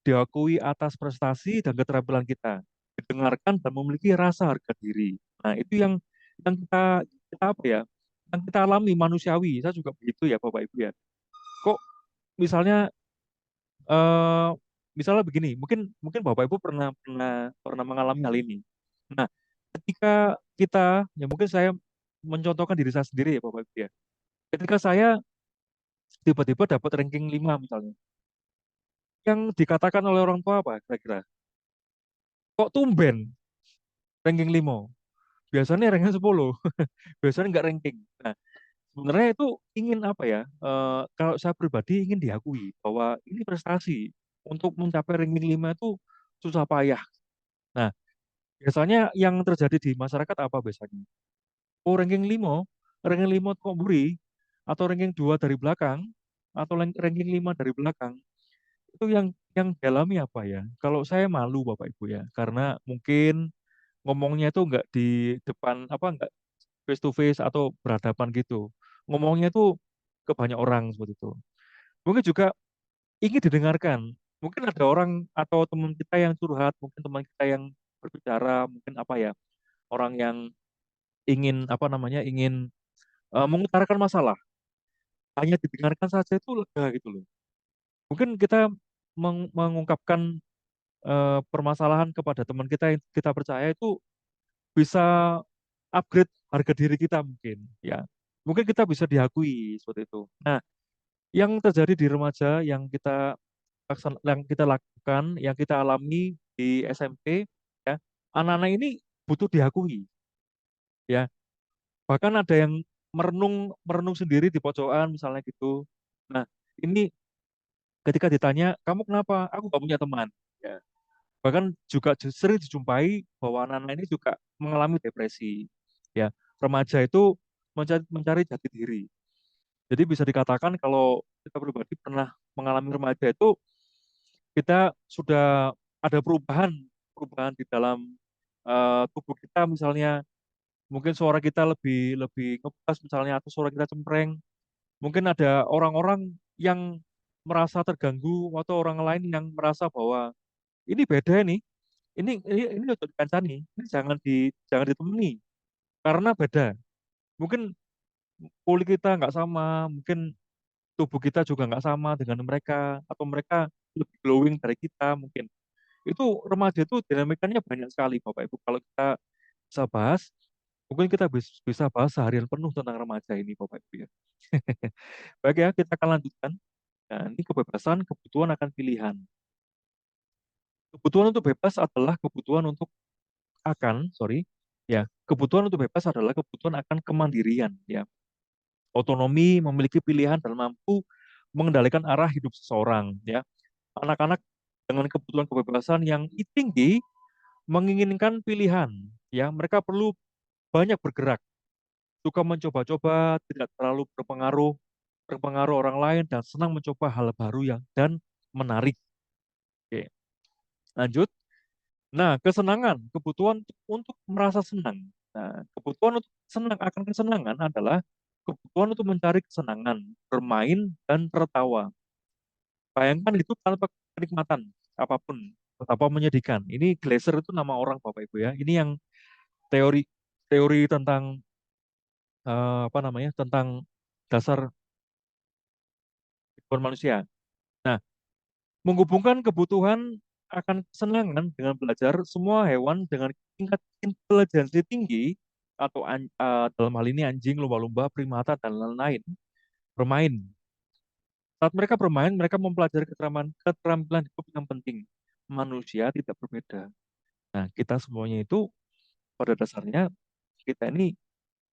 diakui atas prestasi dan keterampilan kita, didengarkan dan memiliki rasa harga diri. Nah, itu yang kita apa ya? Yang kita alami manusiawi. Saya juga begitu ya, Bapak Ibu ya. Kok misalnya eh misalnya begini, mungkin mungkin Bapak Ibu pernah pernah pernah mengalami hal ini. Nah, ketika kita ya mungkin saya mencontohkan diri saya sendiri ya Bapak Ibu ya. Ketika saya tiba-tiba dapat ranking 5 misalnya, yang dikatakan oleh orang tua apa kira-kira? Kok tumben ranking 5? Biasanya ranking 10. Biasanya nggak ranking. Nah, sebenarnya itu ingin apa ya? Kalau saya pribadi ingin diakui bahwa ini prestasi untuk mencapai ranking 5 itu susah payah. Nah, biasanya yang terjadi di masyarakat apa biasanya? Oh, ranking 5 kok buri, atau ranking 2 dari belakang, atau ranking 5 dari belakang. Itu yang dialami apa ya? Kalau saya malu Bapak Ibu ya, karena mungkin ngomongnya itu nggak di depan apa nggak face to face atau berhadapan gitu. Ngomongnya itu ke banyak orang seperti itu. Mungkin juga ingin didengarkan. Mungkin ada orang atau teman kita yang curhat, mungkin teman kita yang berbicara, mungkin apa ya, orang yang ingin apa namanya ingin mengutarakan masalah hanya didengarkan saja itu lega gitu loh mungkin kita mengungkapkan permasalahan kepada teman kita yang kita percaya itu bisa upgrade harga diri kita mungkin ya mungkin kita bisa diakui seperti itu nah yang terjadi di remaja yang kita lakukan yang kita alami di SMP ya anak-anak ini butuh diakui ya bahkan ada yang merenung merenung sendiri di pojokan misalnya gitu. Nah, ini ketika ditanya, kamu kenapa? Aku gak punya teman. Ya. Bahkan juga sering dijumpai bahwa anak-anak ini juga mengalami depresi. Ya, remaja itu mencari jati diri. Jadi bisa dikatakan kalau kita pribadi pernah mengalami remaja itu kita sudah ada perubahan di dalam tubuh kita misalnya mungkin suara kita lebih lebih ngepas misalnya atau suara kita cempreng mungkin ada orang-orang yang merasa terganggu atau orang lain yang merasa bahwa ini beda nih ini untuk dikancani ini jangan ditemani karena beda mungkin kulit kita nggak sama, mungkin tubuh kita juga nggak sama dengan mereka, atau mereka lebih glowing dari kita mungkin. Itu remaja itu dinamikanya banyak sekali Bapak Ibu. Kalau kita bisa bahas, mungkin kita bisa bahas seharian penuh tentang remaja ini Bapak Ibu ya. Baik ya, kita akan lanjutkan. Nah, ini kebebasan, kebutuhan akan pilihan. Kebutuhan untuk bebas adalah kebutuhan untuk kebutuhan untuk bebas adalah kebutuhan akan kemandirian ya. Otonomi, memiliki pilihan dan mampu mengendalikan arah hidup seseorang ya. Anak-anak dengan kebutuhan kebebasan yang tinggi menginginkan pilihan ya. Mereka perlu banyak bergerak, suka mencoba-coba, tidak terlalu berpengaruh orang lain dan senang mencoba hal baru dan menarik. Oke, lanjut. Nah, kesenangan, kebutuhan untuk merasa senang. Nah, kebutuhan untuk senang akan kesenangan adalah kebutuhan untuk mencari kesenangan, bermain dan tertawa. Bayangkan itu tanpa kenikmatan apapun, betapa menyedihkan. Ini Gleiser itu nama orang Bapak Ibu ya. Ini yang teori teori tentang apa namanya? Tentang dasar kehidupan manusia. Nah, menghubungkan kebutuhan akan kesenangan dengan belajar, semua hewan dengan tingkat intelijensi tinggi atau dalam hal ini anjing, lumba-lumba, primata dan lain-lain bermain. Saat mereka bermain, mereka mempelajari keterampilan hidup yang penting. Manusia tidak berbeda. Nah, kita semuanya itu pada dasarnya kita ini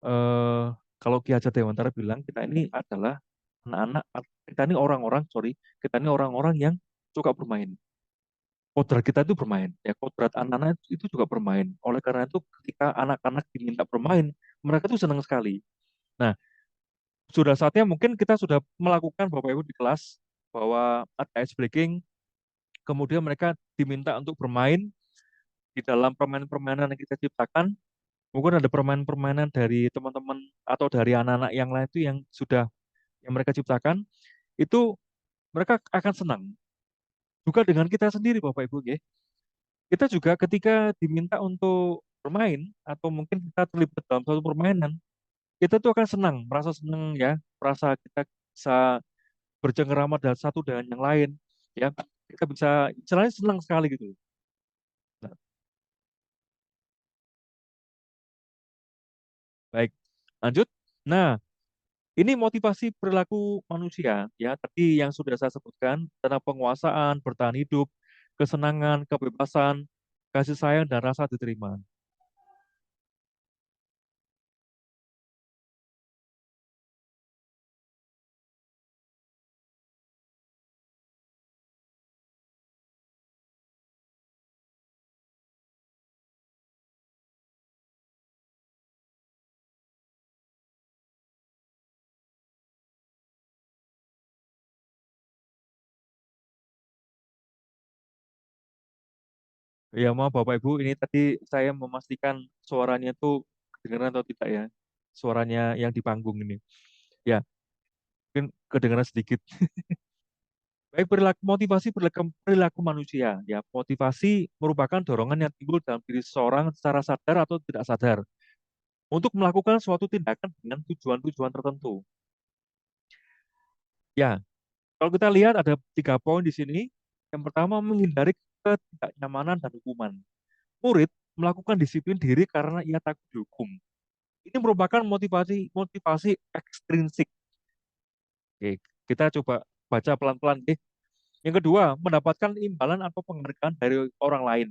eh, kalau Ki Hajar Dewantara bilang kita ini adalah anak-anak, kita ini orang-orang, sorry, kita ini orang-orang yang suka bermain. Kodrat kita itu bermain, ya kodrat anak-anak itu juga bermain. Oleh karena itu ketika anak-anak diminta bermain, mereka itu senang sekali. Nah, sudah saatnya mungkin kita sudah melakukan Bapak Ibu di kelas bahwa ada ice breaking, kemudian mereka diminta untuk bermain di dalam permainan-permainan yang kita ciptakan. Mungkin ada permainan-permainan dari teman-teman atau dari anak-anak yang lain itu yang mereka ciptakan, itu mereka akan senang. Juga dengan kita sendiri Bapak Ibu, ya. Kita juga ketika diminta untuk bermain atau mungkin kita terlibat dalam suatu permainan, kita tuh akan senang, merasa senang ya, merasa kita bisa bercengkerama dengan satu dengan yang lain, ya. Kita bisa istilahnya senang sekali gitu. Nah, baik, lanjut. Nah, ini motivasi perilaku manusia ya. Tadi yang sudah saya sebutkan tentang penguasaan, bertahan hidup, kesenangan, kebebasan, kasih sayang dan rasa diterima. Ya, maaf Bapak Ibu, ini tadi saya memastikan suaranya tuh kedengaran atau tidak ya. Suaranya yang di panggung ini. Ya, mungkin kedengaran sedikit. Baik, motivasi perilaku manusia. Ya, motivasi merupakan dorongan yang timbul dalam diri seseorang secara sadar atau tidak sadar untuk melakukan suatu tindakan dengan tujuan-tujuan tertentu. Ya, kalau kita lihat ada 3 poin di sini. Yang pertama, menghindari ketidaknyamanan dan hukuman. Murid melakukan disiplin diri karena ia takut dihukum. Ini merupakan motivasi motivasi ekstrinsik. Oke, kita coba baca pelan-pelan. Yang kedua, mendapatkan imbalan atau penghargaan dari orang lain.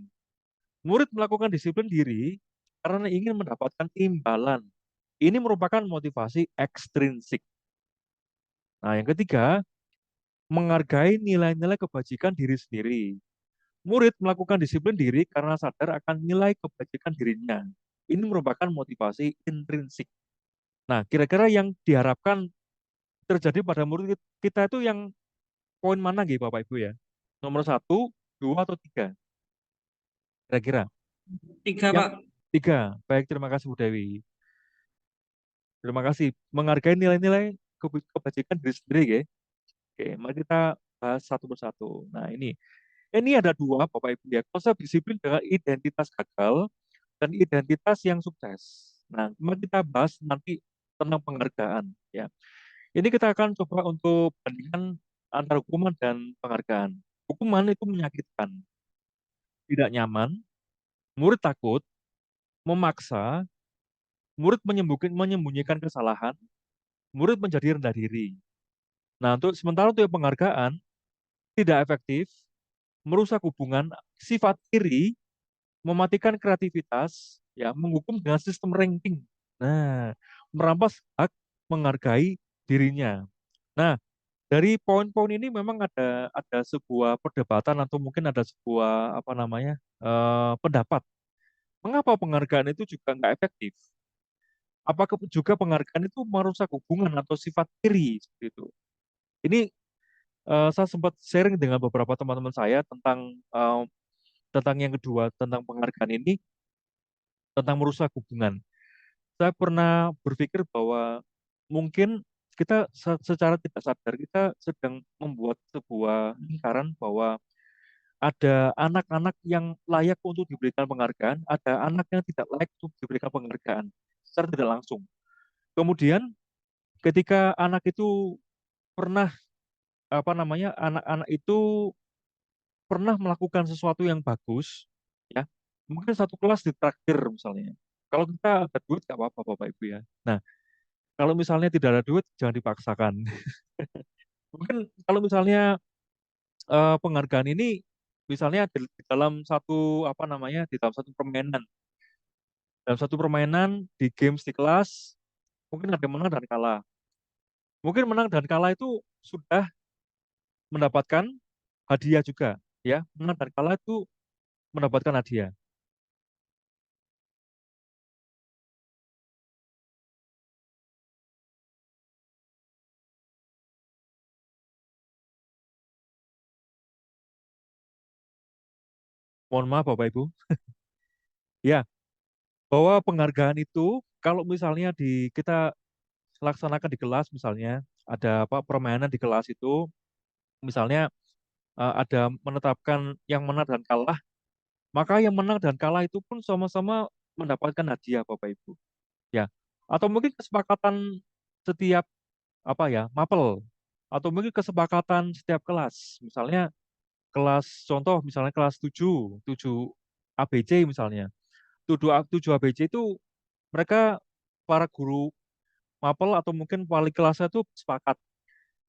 Murid melakukan disiplin diri karena ingin mendapatkan imbalan. Ini merupakan motivasi ekstrinsik. Nah, yang ketiga, menghargai nilai-nilai kebajikan diri sendiri. Murid melakukan disiplin diri karena sadar akan nilai kebajikan dirinya. Ini merupakan motivasi intrinsik. Nah, kira-kira yang diharapkan terjadi pada murid kita itu yang poin mana gitu Bapak Ibu ya? Nomor 1, 2, atau 3? Kira-kira. 3, Yang Pak. 3. Baik, terima kasih Bu Dewi. Terima kasih. Menghargai nilai-nilai kebajikan diri sendiri ya. Oke, mari kita bahas satu persatu. Nah, ini ada 2 Bapak Ibu ya. Konsep disiplin dengan identitas gagal dan identitas yang sukses. Nah, mari kita bahas nanti tentang penghargaan. Ya, ini kita akan coba untuk bandingkan antara hukuman dan penghargaan. Hukuman itu menyakitkan, tidak nyaman, murid takut, memaksa, murid menyembunyikan kesalahan, murid menjadi rendah diri. Nah, sementara untuk yang penghargaan tidak efektif, merusak hubungan, sifat iri, mematikan kreativitas, ya, menghukum dengan sistem ranking. Nah, merampas hak menghargai dirinya. Nah, dari poin-poin ini memang ada sebuah perdebatan atau mungkin ada sebuah apa namanya pendapat. Mengapa penghargaan itu juga nggak efektif? Apakah juga penghargaan itu merusak hubungan atau sifat iri seperti itu? Ini saya sempat sharing dengan beberapa teman-teman saya tentang yang kedua, tentang penghargaan ini, tentang merusak hubungan. Saya pernah berpikir bahwa mungkin kita secara tidak sadar kita sedang membuat sebuah lingkaran bahwa ada anak-anak yang layak untuk diberikan penghargaan, ada anak yang tidak layak untuk diberikan penghargaan secara tidak langsung. Kemudian ketika anak itu pernah apa namanya anak-anak itu pernah melakukan sesuatu yang bagus, ya mungkin satu kelas ditraktir misalnya. Kalau kita ada duit nggak apa-apa Bapak Ibu ya. Nah, kalau misalnya tidak ada duit jangan dipaksakan. Mungkin kalau misalnya penghargaan ini misalnya di dalam satu apa namanya di dalam satu permainan di games di kelas mungkin ada yang menang dan kalah. Mungkin menang dan kalah itu sudah mendapatkan hadiah juga, ya. Menang dan kalah itu mendapatkan hadiah. Mohon maaf Bapak Ibu. Ya, bahwa penghargaan itu kalau misalnya kita laksanakan di kelas misalnya ada apa permainan di kelas itu misalnya ada menetapkan yang menang dan kalah, maka yang menang dan kalah itu pun sama-sama mendapatkan hadiah Bapak Ibu. Ya. Atau mungkin kesepakatan setiap apa ya, mapel atau mungkin kesepakatan setiap kelas. Misalnya contoh misalnya kelas 7 7 ABC misalnya. 7 ABC itu mereka para guru mapel atau mungkin wali kelasnya itu sepakat.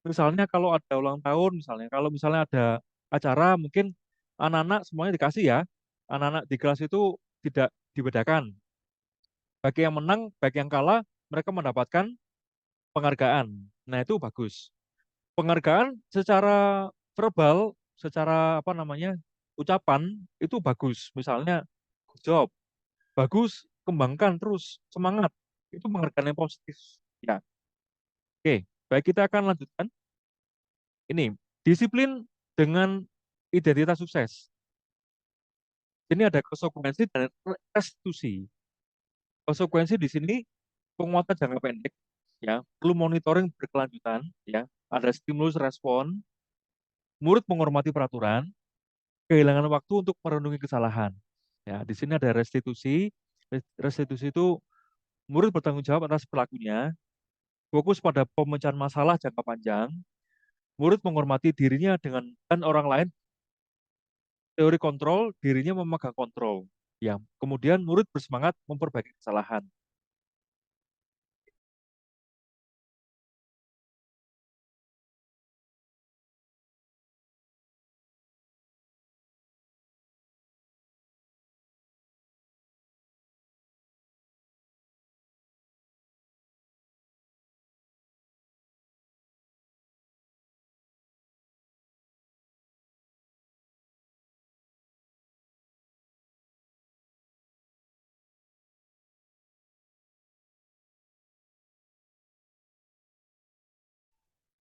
Misalnya kalau ada ulang tahun misalnya, kalau misalnya ada acara mungkin anak-anak semuanya dikasih ya. Anak-anak di kelas itu tidak dibedakan. Bagi yang menang, bagi yang kalah, mereka mendapatkan penghargaan. Nah, itu bagus. Penghargaan secara verbal, secara apa namanya? Ucapan itu bagus. Misalnya good job, bagus, kembangkan terus, semangat. Itu penghargaan yang positif. Ya. Oke, baik kita akan lanjutkan. Ini disiplin dengan identitas sukses. Ini ada konsekuensi dan restitusi. Konsekuensi di sini penguatan jangka pendek, ya, perlu monitoring berkelanjutan, ya, ada stimulus respon, murid menghormati peraturan, kehilangan waktu untuk merenungi kesalahan. Ya, di sini ada restitusi. Restitusi itu murid bertanggung jawab atas perilakunya, fokus pada pemecahan masalah jangka panjang, murid menghormati dirinya dan orang lain, teori kontrol, dirinya memegang kontrol. Ya, kemudian murid bersemangat memperbaiki kesalahan.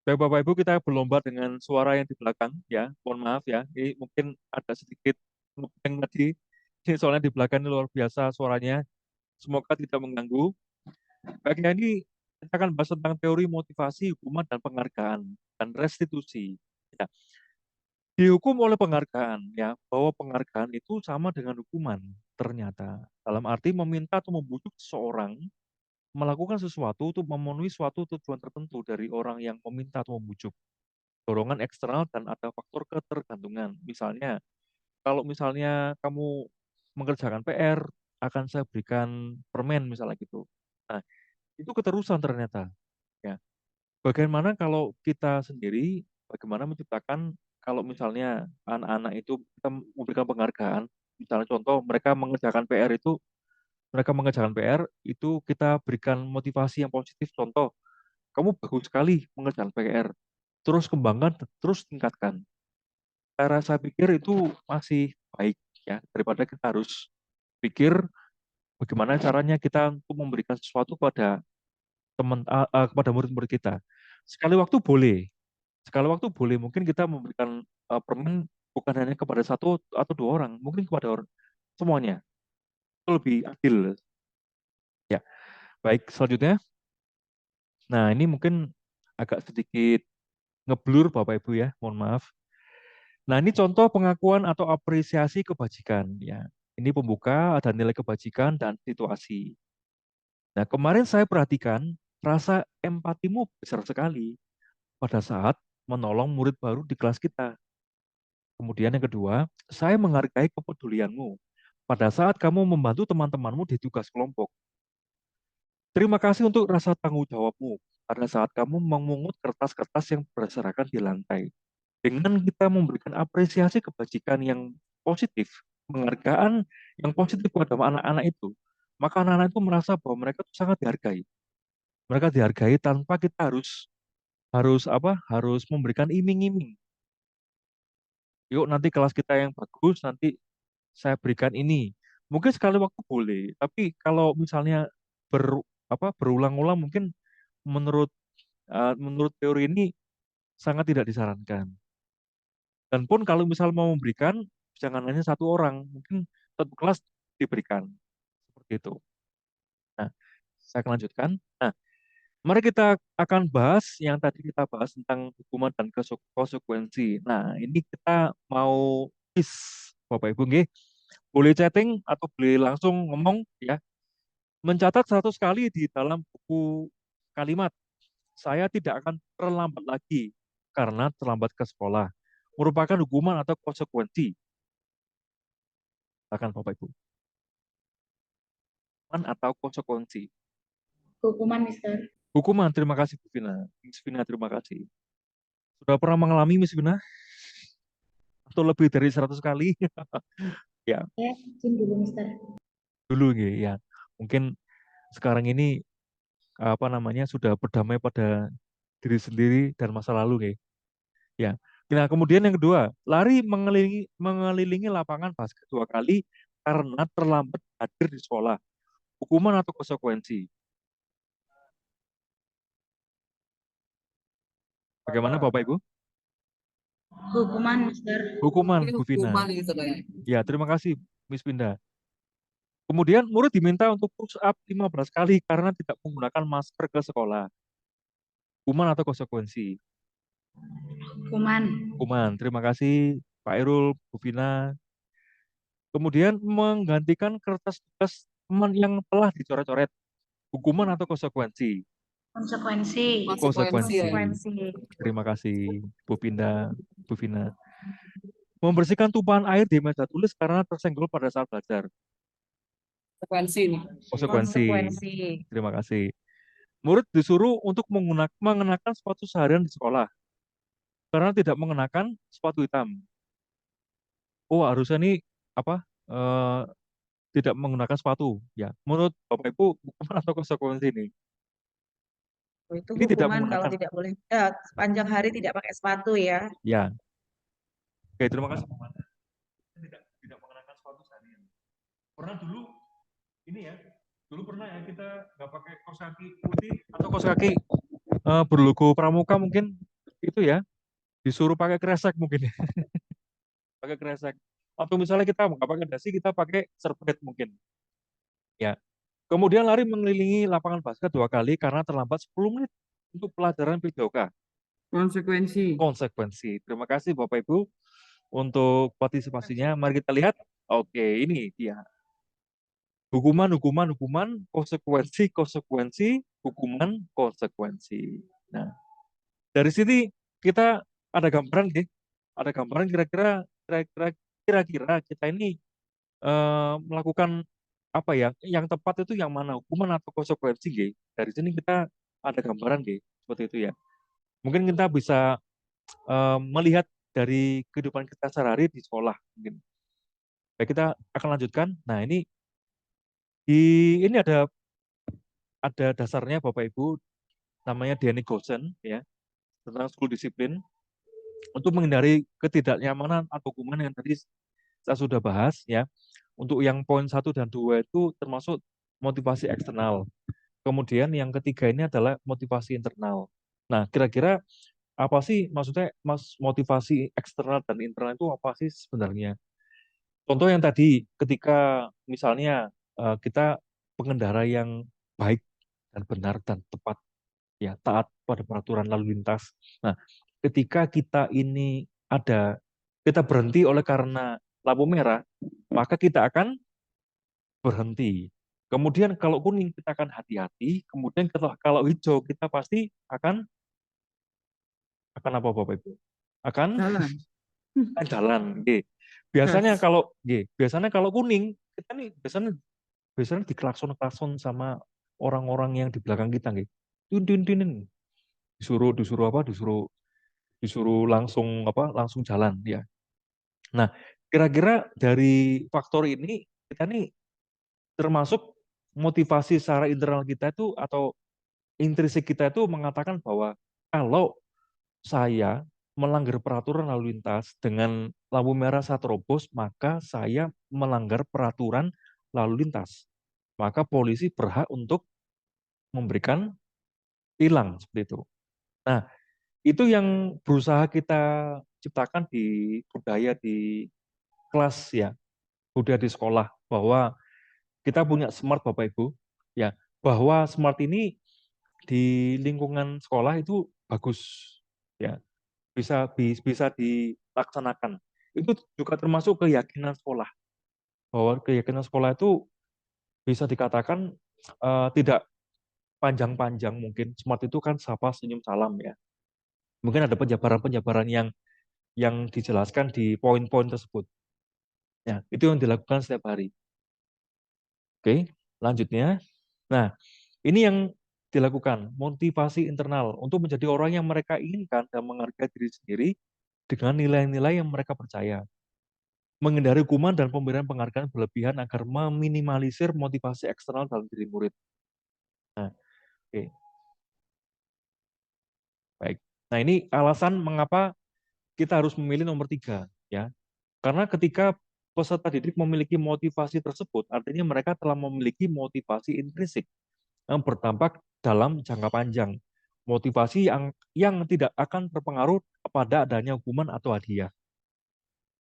Baik Bapak Ibu, kita berlomba dengan suara yang di belakang, ya. Mohon maaf ya, ini mungkin ada sedikit yang tadi. Ini soalnya di belakang ini luar biasa suaranya. Semoga tidak mengganggu. Baik, ya, ini kita akan bahas tentang teori motivasi, hukuman, dan penghargaan, dan restitusi. Ya. Dihukum oleh penghargaan, ya, bahwa penghargaan itu sama dengan hukuman, ternyata. Dalam arti meminta atau membujuk seseorang melakukan sesuatu untuk memenuhi suatu tujuan tertentu dari orang yang meminta atau membujuk. Dorongan eksternal dan ada faktor ketergantungan. Misalnya, kalau misalnya kamu mengerjakan PR, akan saya berikan permen misalnya gitu. Nah, itu keterusan ternyata. Ya, bagaimana kalau kita sendiri, bagaimana menciptakan kalau misalnya anak-anak itu kita memberikan penghargaan, misalnya contoh mereka mengerjakan PR itu kita berikan motivasi yang positif. Contoh, kamu bagus sekali mengerjakan PR, terus kembangkan, terus tingkatkan. Saya pikir itu masih baik ya daripada kita harus pikir bagaimana caranya kita untuk memberikan sesuatu pada kepada murid-murid kita. Sekali waktu boleh, sekali waktu boleh. Mungkin kita memberikan permen bukan hanya kepada satu atau dua orang, mungkin kepada semuanya. Itu lebih adil. Ya, baik selanjutnya. Nah, ini mungkin agak sedikit ngeblur Bapak Ibu ya, mohon maaf. Nah, ini contoh pengakuan atau apresiasi kebajikan ya. Ini pembuka, ada nilai kebajikan dan situasi. Nah, kemarin saya perhatikan rasa empatimu besar sekali pada saat menolong murid baru di kelas kita. Kemudian yang kedua, saya menghargai kepedulianmu pada saat kamu membantu teman-temanmu di tugas kelompok. Terima kasih untuk rasa tanggung jawabmu pada saat kamu memungut kertas-kertas yang berserakan di lantai. Dengan kita memberikan apresiasi kebajikan yang positif, penghargaan yang positif kepada anak-anak itu, maka anak-anak itu merasa bahwa mereka itu sangat dihargai. Mereka dihargai tanpa kita harus harus apa? Harus memberikan iming-iming. Yuk nanti kelas kita yang bagus, nanti saya berikan ini. Mungkin sekali waktu boleh, tapi kalau misalnya berulang-ulang mungkin menurut menurut teori ini sangat tidak disarankan. Dan pun kalau misal mau memberikan, jangan hanya satu orang, mungkin satu kelas diberikan. Seperti itu. Nah, saya akan lanjutkan. Nah, mari kita akan bahas yang tadi kita bahas tentang hukuman dan konsekuensi. Nah, ini kita mau quiz, Bapak Ibu, nggih. Boleh chatting atau boleh langsung ngomong ya. Mencatat 100 kali di dalam buku kalimat. Saya tidak akan terlambat lagi karena terlambat ke sekolah. Merupakan hukuman atau konsekuensi. Akan Bapak Ibu. Hukuman atau konsekuensi. Hukuman, Mister. Hukuman, terima kasih Bu Vina. Miss Vina, terima kasih. Sudah pernah mengalami Miss Vina? Atau lebih dari 100 kali? Ya, Saya izin dulu, Mister. dulu ya. Mungkin sekarang ini apa namanya sudah berdamai pada diri sendiri dan masa lalu nggih. Ya. Nah, kemudian yang kedua, lari mengelilingi lapangan basket 2 kali karena terlambat hadir di sekolah. Hukuman atau konsekuensi? Bagaimana Bapak Ibu? Hukuman, Mister. Hukuman Ini Bu Vina. hukuman gitu loh ya. Ya, terima kasih Miss Pinda. Kemudian murid diminta untuk push up 15 kali karena tidak menggunakan masker ke sekolah. Hukuman atau konsekuensi? Hukuman. Hukuman. Terima kasih Pak Irul, Bu Vina. Kemudian menggantikan kertas tugas teman yang telah dicoret-coret. Hukuman atau konsekuensi? Konsekuensi. Konsekuensi ya. Konsekuensi. Terima kasih Bu Pinda, Bu Vina. Membersihkan tumpahan air di meja tulis karena tersenggol pada saat belajar. Konsekuensi nih. Konsekuensi. Terima kasih. Murid disuruh untuk mengenakan sepatu seharian di sekolah karena tidak mengenakan sepatu hitam. Oh, harusnya nih apa? Tidak menggunakan sepatu. Ya, menurut Bapak Ibu hukuman atau konsekuensi ini? Oh, itu Ini tidak hukuman kalau menggunakan. tidak boleh sepanjang hari tidak pakai sepatu ya. Ya. Oke, terima kasih. Tidak mengenakan sepatu seharian. Pernah dulu ini ya, dulu pernah ya kita nggak pakai kaos kaki putih atau kaos kaki berlogo Pramuka mungkin itu ya, disuruh pakai kresek mungkin. Pakai kresek. Atau misalnya kita nggak pakai dasi, kita pakai serbet mungkin. Ya. Kemudian lari mengelilingi lapangan basket 2 kali karena terlambat 10 menit untuk pelajaran PJOK. Konsekuensi. Konsekuensi. Terima kasih Bapak Ibu untuk partisipasinya. Mari kita lihat. Oke, ini dia. Hukuman, hukuman, hukuman, konsekuensi, konsekuensi, hukuman, konsekuensi. Nah, dari sini kita ada gambaran, deh. Ada gambaran kira-kira kita ini melakukan apa ya? Yang tepat itu yang mana, hukuman atau konsekuensi, deh. Dari sini kita ada gambaran, deh, seperti itu ya. Mungkin kita bisa melihat dari kehidupan kita sehari-hari di sekolah, mungkin. Baik, kita akan lanjutkan. Nah, ini ada dasarnya Bapak Ibu, namanya Danny Gosen ya, tentang school disiplin untuk menghindari ketidaknyamanan atau hukuman yang tadi saya sudah bahas ya. Untuk yang poin 1 dan 2 itu termasuk motivasi eksternal. Kemudian yang ketiga ini adalah motivasi internal. Nah, kira-kira apa sih maksudnya motivasi eksternal dan internal itu apa sih sebenarnya? Contoh yang tadi ketika misalnya kita pengendara yang baik dan benar dan tepat ya, taat pada peraturan lalu lintas. Nah, ketika kita berhenti oleh karena lampu merah, maka kita akan berhenti. Kemudian kalau kuning kita akan hati-hati, kemudian kalau hijau kita pasti akan apa Bapak Ibu? Akan Jalan. jalan. Oke. Biasanya Gas. kalau kuning kita nih biasanya diklakson-klakson sama orang-orang yang di belakang kita nggih. Tun tun tun. Disuruh apa? Disuruh langsung jalan ya. Nah, kira-kira dari faktor ini kita nih termasuk motivasi secara internal kita itu atau intrinsik kita itu mengatakan bahwa kalau saya melanggar peraturan lalu lintas dengan lampu merah saya terobos, maka saya melanggar peraturan lalu lintas. Maka polisi berhak untuk memberikan tilang seperti itu. Nah, itu yang berusaha kita ciptakan di budaya di kelas ya, budaya di sekolah, bahwa kita punya smart Bapak Ibu ya, bahwa smart ini di lingkungan sekolah itu bagus ya, bisa dilaksanakan. Itu juga termasuk keyakinan sekolah, bahwa keyakinan sekolah itu bisa dikatakan tidak panjang-panjang. Mungkin smart itu kan sapa senyum salam ya, mungkin ada penjabaran-penjabaran yang dijelaskan di poin-poin tersebut ya, itu yang dilakukan setiap hari. Oke, lanjutnya. Nah, ini yang dilakukan, motivasi internal untuk menjadi orang yang mereka inginkan dan menghargai diri sendiri dengan nilai-nilai yang mereka percaya. Menghindari hukuman dan pemberian penghargaan berlebihan agar meminimalisir motivasi eksternal dalam diri murid. Nah, oke. Baik. Nah, ini alasan mengapa kita harus memilih nomor 3 ya. Karena ketika peserta didik memiliki motivasi tersebut, artinya mereka telah memiliki motivasi intrinsik yang berdampak dalam jangka panjang. Motivasi yang tidak akan terpengaruh pada adanya hukuman atau hadiah.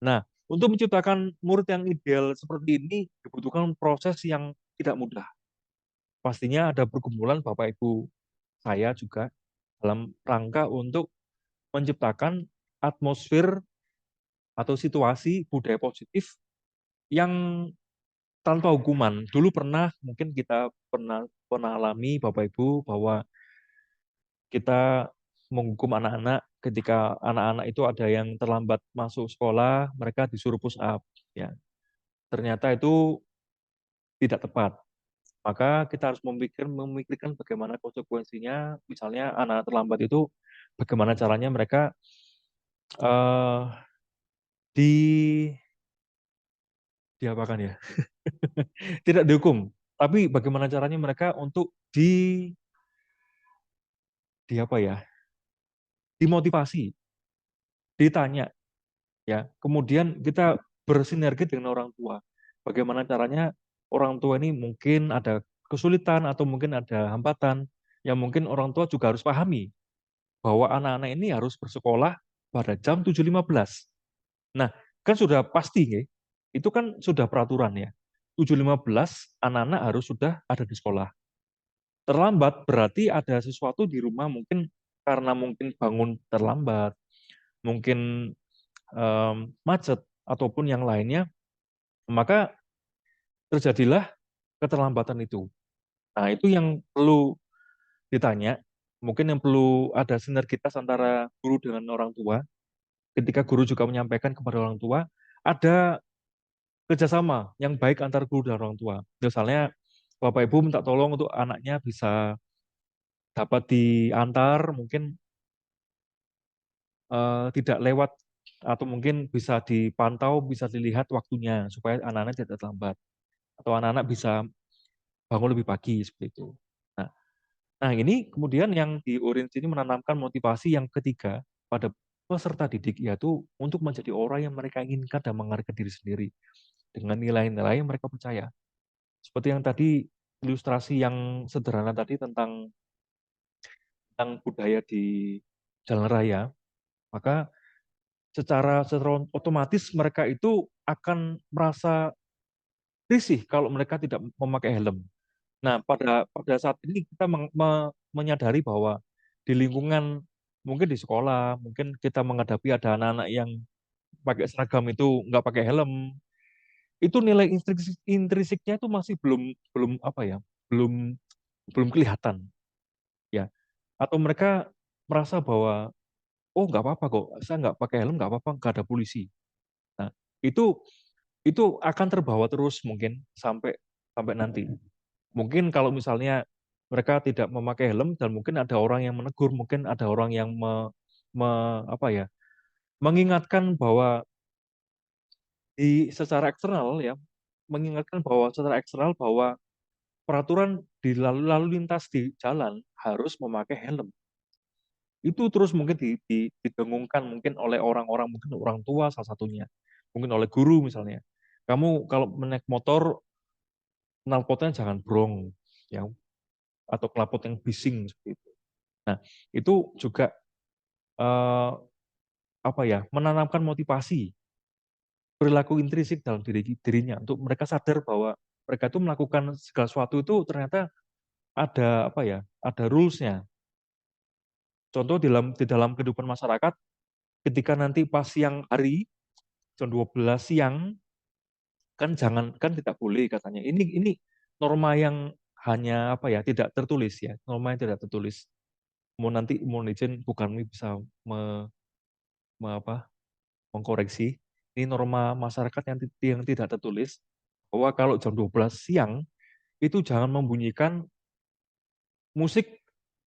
Nah, untuk menciptakan murid yang ideal seperti ini dibutuhkan proses yang tidak mudah. Pastinya ada pergumulan Bapak Ibu saya juga dalam rangka untuk menciptakan atmosfer atau situasi budaya positif yang tanpa hukuman. Dulu mungkin kita pernah alami Bapak Ibu bahwa kita menghukum anak-anak ketika anak-anak itu ada yang terlambat masuk sekolah, mereka disuruh push up ya. Ternyata itu tidak tepat. Maka kita harus memikirkan bagaimana konsekuensinya. Misalnya anak terlambat itu bagaimana caranya mereka eh, di diapakan ya? Tidak dihukum, tapi bagaimana caranya mereka untuk di apa ya? Dimotivasi, ditanya ya. Kemudian kita bersinergi dengan orang tua. Bagaimana caranya orang tua ini mungkin ada kesulitan atau mungkin ada hambatan yang mungkin orang tua juga harus pahami bahwa anak-anak ini harus bersekolah pada jam 7.15. Nah, kan sudah pasti ya. Itu kan sudah peraturan ya. 7.15 anak-anak harus sudah ada di sekolah. Terlambat berarti ada sesuatu di rumah, mungkin karena mungkin bangun terlambat, mungkin macet ataupun yang lainnya, maka terjadilah keterlambatan itu. Nah, itu yang perlu ditanya, mungkin yang perlu ada sinergitas antara guru dengan orang tua. Ketika guru juga menyampaikan kepada orang tua, ada kerjasama yang baik antar guru dan orang tua. Misalnya, Bapak Ibu minta tolong untuk anaknya bisa dapat diantar, mungkin tidak lewat, atau mungkin bisa dipantau, bisa dilihat waktunya, supaya anak-anak tidak terlambat. Atau anak-anak bisa bangun lebih pagi, seperti itu. Nah, Nah, ini kemudian yang di Orange ini menanamkan motivasi yang ketiga pada peserta didik, yaitu untuk menjadi orang yang mereka inginkan dan menghargai diri sendiri dengan nilai-nilai yang mereka percaya. Seperti yang tadi, ilustrasi yang sederhana tadi tentang budaya di jalan raya, maka secara otomatis mereka itu akan merasa risih kalau mereka tidak memakai helm. Nah, pada saat ini kita menyadari bahwa di lingkungan, mungkin di sekolah, mungkin kita menghadapi ada anak-anak yang pakai seragam itu nggak pakai helm, itu nilai intrinsiknya itu masih belum belum apa ya, belum belum kelihatan, ya. Atau mereka merasa bahwa oh nggak apa-apa kok, saya nggak pakai helm nggak apa-apa, nggak ada polisi. Nah, itu akan terbawa terus mungkin sampai sampai nanti. Mungkin kalau misalnya mereka tidak memakai helm dan mungkin ada orang yang menegur, mungkin ada orang yang apa ya, mengingatkan bahwa secara eksternal ya, mengingatkan bahwa secara eksternal bahwa peraturan di lalu lintas di jalan harus memakai helm. Itu terus mungkin didengungkan mungkin oleh orang-orang, mungkin orang tua salah satunya, mungkin oleh guru misalnya. Kamu kalau menaik motor, knalpotnya jangan brong, ya, atau knalpot yang bising seperti itu. Nah, itu juga apa ya, menanamkan motivasi perilaku intrinsik dalam dirinya untuk mereka sadar bahwa mereka itu melakukan segala sesuatu itu ternyata ada apa ya, ada rules-nya. Contoh di dalam kehidupan masyarakat, ketika nanti pas siang hari jam 12 siang kan tidak boleh katanya. Ini norma yang hanya apa ya, tidak tertulis ya, norma yang tidak tertulis. Mau izin bukan bisa apa, mengkoreksi. Ini norma masyarakat yang tidak tertulis bahwa kalau jam 12 siang itu jangan membunyikan musik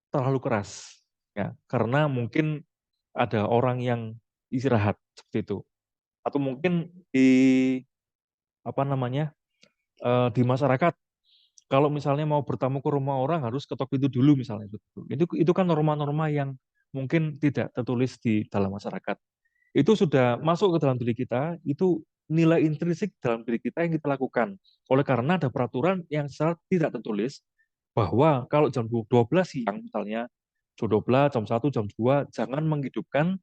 terlalu keras, ya, karena mungkin ada orang yang istirahat seperti itu. Atau mungkin di apa namanya, di masyarakat, kalau misalnya mau bertamu ke rumah orang harus ketok pintu dulu misalnya. Itu kan norma-norma yang mungkin tidak tertulis di dalam masyarakat. Itu sudah masuk ke dalam diri kita, itu nilai intrinsik dalam diri kita yang kita lakukan. Oleh karena ada peraturan yang secara tidak tertulis, bahwa kalau jam 12 siang misalnya, jam 12, jam 1, jam 2, jangan menghidupkan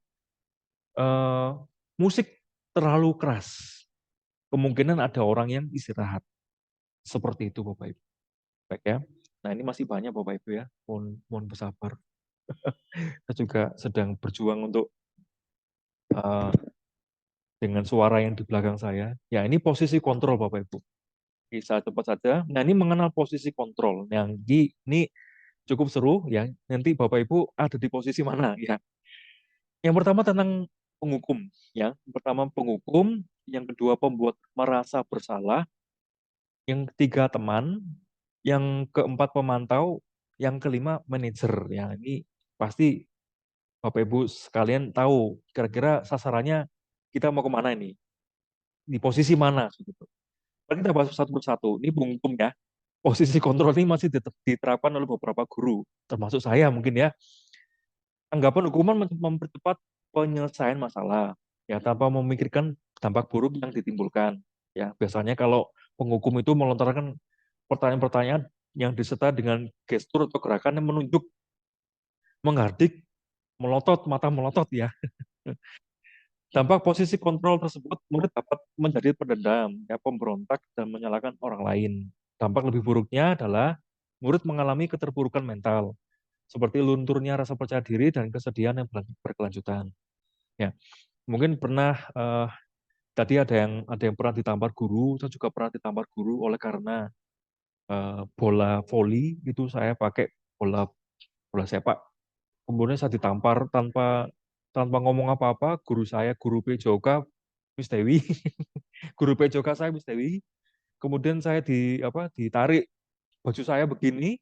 eh, musik terlalu keras. Kemungkinan ada orang yang istirahat. Seperti itu Bapak Ibu. Baik ya. Nah, ini masih banyak Bapak Ibu ya. Mohon bersabar. Saya juga sedang berjuang untuk dengan suara yang di belakang saya. Ya, ini posisi kontrol Bapak Ibu. Bisa cepat saja. Nah, ini mengenal posisi kontrol. Yang ini cukup seru ya. Nanti Bapak Ibu ada di posisi mana ya. Yang pertama tentang penghukum ya. Yang pertama penghukum, yang kedua pembuat merasa bersalah, yang ketiga teman, yang keempat pemantau, yang kelima manajer. Ya, ini pasti Bapak Ibu sekalian tahu kira-kira sasarannya kita mau kemana ini, di posisi mana gitu. Mari kita bahas satu persatu. Ini penghukum ya. Posisi kontrol ini masih diterapkan oleh beberapa guru, termasuk saya mungkin ya. Anggapan hukuman mempercepat penyelesaian masalah, ya, tanpa memikirkan dampak buruk yang ditimbulkan. Ya, biasanya kalau penghukum itu melontarkan pertanyaan-pertanyaan yang disertai dengan gestur atau gerakan yang menunjuk, menghardik, melotot, mata melotot ya. Dampak posisi kontrol tersebut, murid dapat menjadi pendendam, ya, pemberontak, dan menyalahkan orang lain. Dampak lebih buruknya adalah murid mengalami keterpurukan mental, seperti lunturnya rasa percaya diri dan kesedihan yang berkelanjutan. Ya, mungkin pernah tadi ada yang pernah ditampar guru, saya juga pernah ditampar guru oleh karena bola voli itu saya pakai bola bola sepak. Kemudian saya ditampar tanpa tanpa ngomong apa-apa. Guru saya, guru PJOK, Miss Dewi, guru PJOK saya Miss Dewi. Kemudian saya ditarik baju saya begini,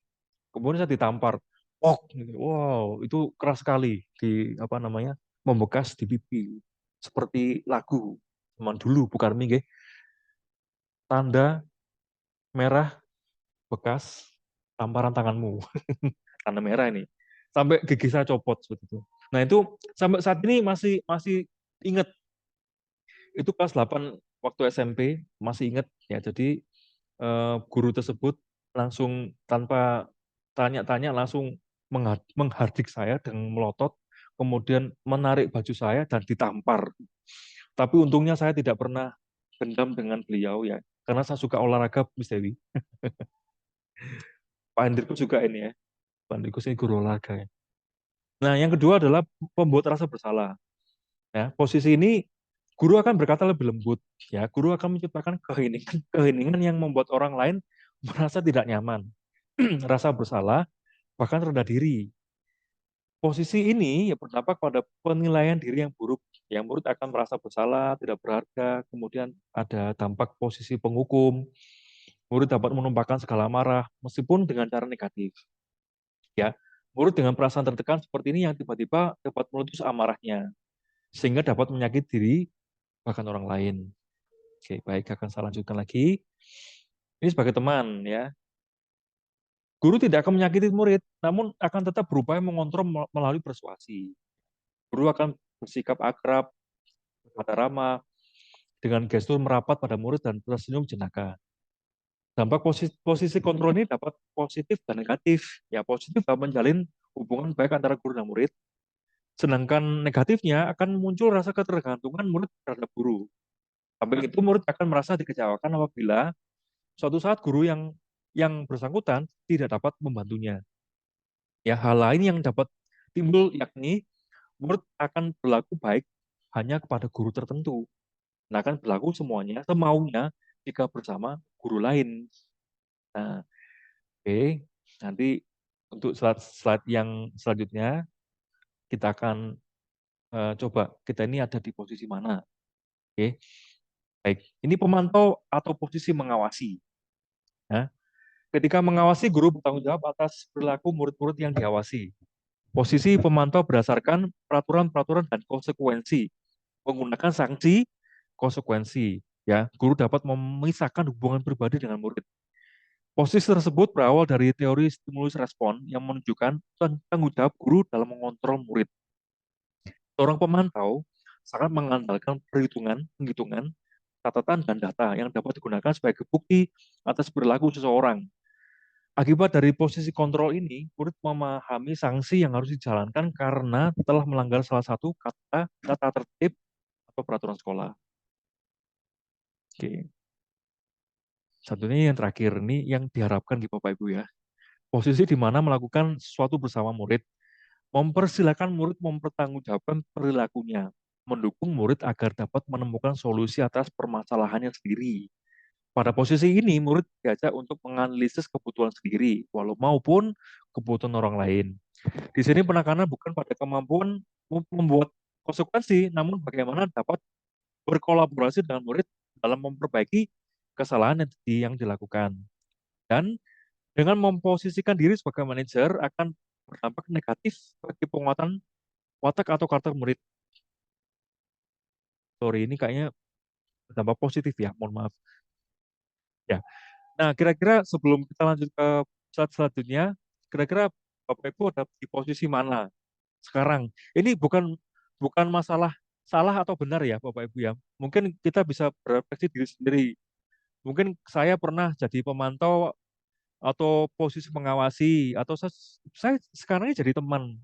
kemudian saya ditampar. Pok, gitu. Wow, itu keras sekali membekas di pipi. Seperti lagu zaman dulu, bukan nggih. Tanda merah bekas tamparan tanganmu. Tanda merah ini. Sampai gigi saya copot seperti itu. Nah, itu sampai saat ini masih masih ingat. Itu kelas 8 waktu SMP, masih ingat ya. Jadi guru tersebut langsung tanpa tanya-tanya langsung menghardik saya dengan melotot, kemudian menarik baju saya dan ditampar. Tapi untungnya saya tidak pernah dendam dengan beliau ya, karena saya suka olahraga, Miss Dewi. Pak Hendrikus juga ini ya, Pak Hendrikus ini guru olahraga ya. Nah, yang kedua adalah pembuat rasa bersalah. Ya, posisi ini guru akan berkata lebih lembut. Ya, guru akan menciptakan keheningan yang membuat orang lain merasa tidak nyaman, rasa bersalah, bahkan rendah diri. Posisi ini ya berdampak pada penilaian diri yang buruk. Yang murid akan merasa bersalah, tidak berharga, kemudian ada dampak posisi penghukum. Murid dapat menumpahkan segala marah, meskipun dengan cara negatif. Ya, murid dengan perasaan tertekan seperti ini yang tiba-tiba dapat meletus amarahnya, sehingga dapat menyakiti diri bahkan orang lain. Oke, baik, akan saya lanjutkan lagi. Ini sebagai teman ya. Guru tidak akan menyakiti murid, namun akan tetap berupaya mengontrol melalui persuasi. Guru akan bersikap akrab, berkata ramah, dengan gestur merapat pada murid dan tersenyum jenaka. Dampak posisi kontrol ini dapat positif dan negatif. Ya, positif dapat menjalin hubungan baik antara guru dan murid, sedangkan negatifnya akan muncul rasa ketergantungan murid terhadap guru. Sampai itu murid akan merasa dikecewakan apabila suatu saat guru yang bersangkutan tidak dapat membantunya. Ya, hal lain yang dapat timbul yakni murid akan berlaku baik hanya kepada guru tertentu. Nah, akan berlaku semuanya semaunya jika bersama guru lain. Nah, oke. Nanti untuk slide yang selanjutnya kita akan coba kita ini ada di posisi mana. Oke. Baik, ini pemantau atau posisi mengawasi. Nah, ketika mengawasi, guru bertanggung jawab atas perilaku murid-murid yang diawasi. Posisi pemantau berdasarkan peraturan-peraturan dan konsekuensi, menggunakan sanksi, konsekuensi. Ya, guru dapat memisahkan hubungan pribadi dengan murid. Posisi tersebut berawal dari teori stimulus respon yang menunjukkan tanggung jawab guru dalam mengontrol murid. Seorang pemantau sangat mengandalkan penghitungan, catatan, dan data yang dapat digunakan sebagai bukti atas perilaku seseorang. Akibat dari posisi kontrol ini, murid memahami sanksi yang harus dijalankan karena telah melanggar salah satu kata tata tertib atau peraturan sekolah. Oke. Satunya yang terakhir, ini yang diharapkan di Bapak Ibu ya. Posisi di mana melakukan sesuatu bersama murid, mempersilahkan murid mempertanggungjawabkan perilakunya, mendukung murid agar dapat menemukan solusi atas permasalahannya sendiri. Pada posisi ini, murid diajak untuk menganalisis kebutuhan sendiri, walau maupun kebutuhan orang lain. Di sini penekanan bukan pada kemampuan membuat konsekuensi, namun bagaimana dapat berkolaborasi dengan murid dalam memperbaiki kesalahan yang dilakukan. Dan dengan memposisikan diri sebagai manajer akan berdampak negatif bagi penguatan watak atau karakter murid. Sorry, ini kayaknya berdampak positif ya, mohon maaf. Ya. Nah, kira-kira sebelum kita lanjut ke slide selanjutnya, kira-kira Bapak Ibu ada di posisi mana sekarang? Ini bukan bukan masalah salah atau benar ya Bapak Ibu ya. Mungkin kita bisa berefleksi diri sendiri. Mungkin saya pernah jadi pemantau atau posisi mengawasi atau saya sekarang ini jadi teman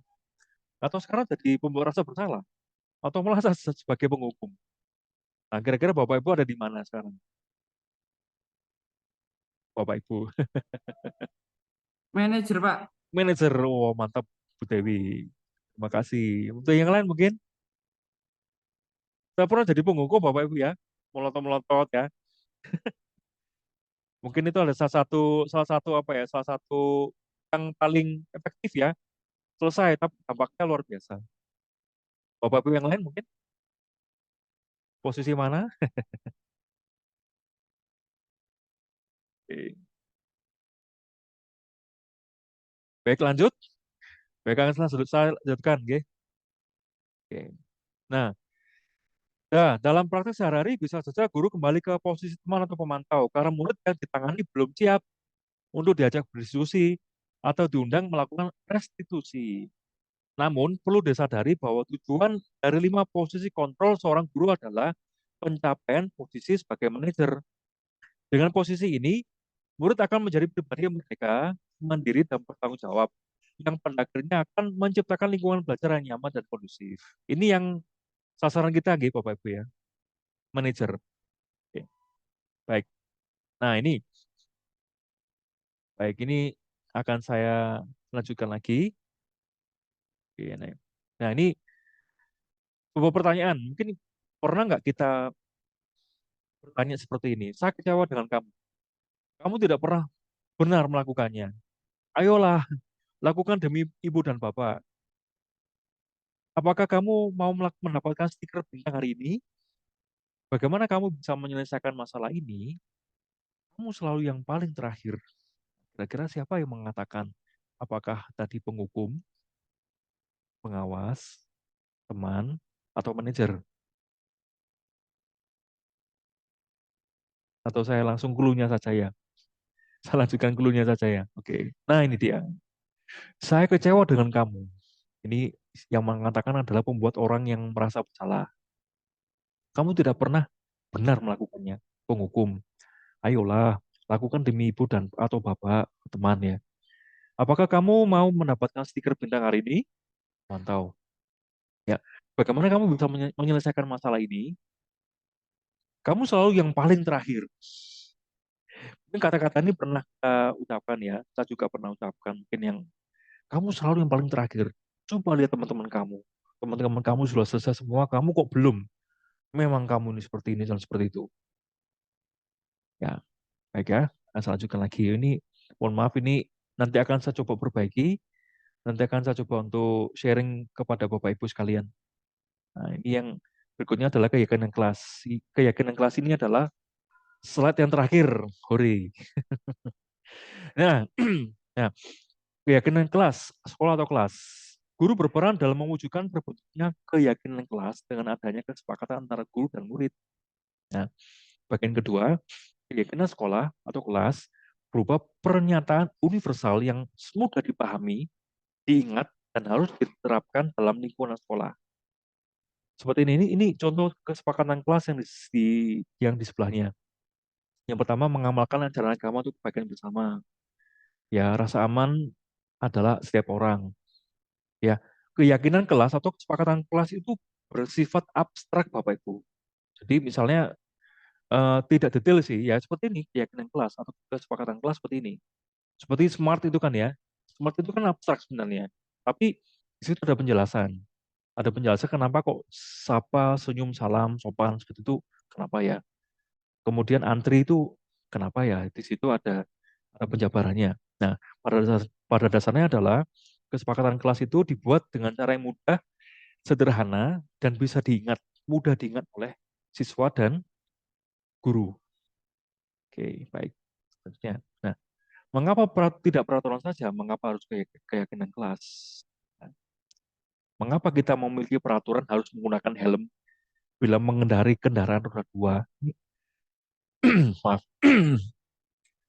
atau sekarang jadi pembuat rasa bersalah atau malah saya sebagai penghukum. Nah, kira-kira Bapak Ibu ada di mana sekarang? Bapak Ibu. Manajer, Pak. Manajer, oh mantap Bu Dewi. Terima kasih. Untuk yang lain mungkin, saya pernah jadi penghukum Bapak Ibu ya, melotot-melotot ya. Mungkin itu ada salah satu apa ya, salah satu yang paling efektif ya, selesai, tapi dampaknya luar biasa. Bapak Ibu yang lain mungkin posisi mana? Oke. Baik, lanjut. Baik, akan saya lanjutkan, oke. Oke. Nah, dalam praktek sehari-hari bisa saja guru kembali ke posisi teman atau pemantau karena murid yang ditangani belum siap untuk diajak berdiskusi atau diundang melakukan restitusi. Namun, perlu disadari bahwa tujuan dari 5 posisi kontrol seorang guru adalah pencapaian posisi sebagai manajer. Dengan posisi ini, murid akan menjadi pribadi yang merdeka, mandiri, dan bertanggung jawab, yang pada akhirnya akan menciptakan lingkungan belajar yang nyaman dan kondusif. Ini yang sasaran kita, gitu, Bapak Ibu ya, manajer. Oke, baik. Nah, ini akan saya lanjutkan lagi. Oke, nah ini beberapa pertanyaan. Mungkin pernah nggak kita bertanya seperti ini? Saya kecewa dengan kamu. Kamu tidak pernah benar melakukannya. Ayolah, lakukan demi ibu dan bapak. Apakah kamu mau mendapatkan stiker bintang hari ini? Bagaimana kamu bisa menyelesaikan masalah ini? Kamu selalu yang paling terakhir. Kira-kira siapa yang mengatakan? Apakah tadi penghukum, pengawas, teman, atau manajer? Atau saya langsung clue-nya saja ya? Saya lanjutkan clue-nya saja ya. Oke. Nah, ini dia. Saya kecewa dengan kamu. Ini yang mengatakan adalah pembuat orang yang merasa bersalah. Kamu tidak pernah benar melakukannya. Penghukum. Ayolah, lakukan demi ibu dan atau bapak, teman ya. Apakah kamu mau mendapatkan stiker bintang hari ini? Mantau. Ya. Bagaimana kamu bisa menyelesaikan masalah ini? Kamu selalu yang paling terakhir. Mungkin kata-kata ini pernah kita ucapkan ya. Saya juga pernah ucapkan. Mungkin yang kamu selalu yang paling terakhir. Coba lihat teman-teman kamu. Teman-teman kamu sudah selesai semua, kamu kok belum? Memang kamu ini dan seperti itu. Ya, baik ya. Saya lanjutkan lagi. Ini, mohon maaf ini nanti akan saya coba perbaiki. Nanti akan saya coba untuk sharing kepada Bapak Ibu sekalian. Nah, ini yang berikutnya adalah keyakinan kelas. Keyakinan kelas ini adalah slide yang terakhir. Hore. Nah, nah, keyakinan kelas, sekolah atau kelas. Guru berperan dalam mewujudkan terbentuknya keyakinan kelas dengan adanya kesepakatan antara guru dan murid. Nah, bagian kedua, keyakinan sekolah atau kelas berupa pernyataan universal yang mudah dipahami, diingat, dan harus diterapkan dalam lingkungan sekolah. Seperti ini contoh kesepakatan kelas yang di sebelahnya. Yang pertama, mengamalkan ajaran agama untuk kebaikan bersama. Ya, rasa aman adalah setiap orang. Ya, keyakinan kelas atau kesepakatan kelas itu bersifat abstrak, Bapak Ibu. Jadi misalnya tidak detail sih, ya seperti ini keyakinan kelas atau kesepakatan kelas seperti ini. Seperti smart itu kan ya, smart itu kan abstrak sebenarnya. Tapi di situ ada penjelasan. Ada penjelasan kenapa kok sapa, senyum, salam, sopan seperti itu, kenapa ya. Kemudian antri itu kenapa ya, di situ ada penjabarannya. Nah, pada dasarnya adalah kesepakatan kelas itu dibuat dengan cara yang mudah, sederhana, dan bisa diingat, mudah diingat oleh siswa dan guru. Oke, baik. Selanjutnya. Nah, mengapa tidak peraturan saja? Mengapa harus keyakinan kelas? Nah, mengapa kita memiliki peraturan harus menggunakan helm bila mengendarai kendaraan roda dua? Maaf.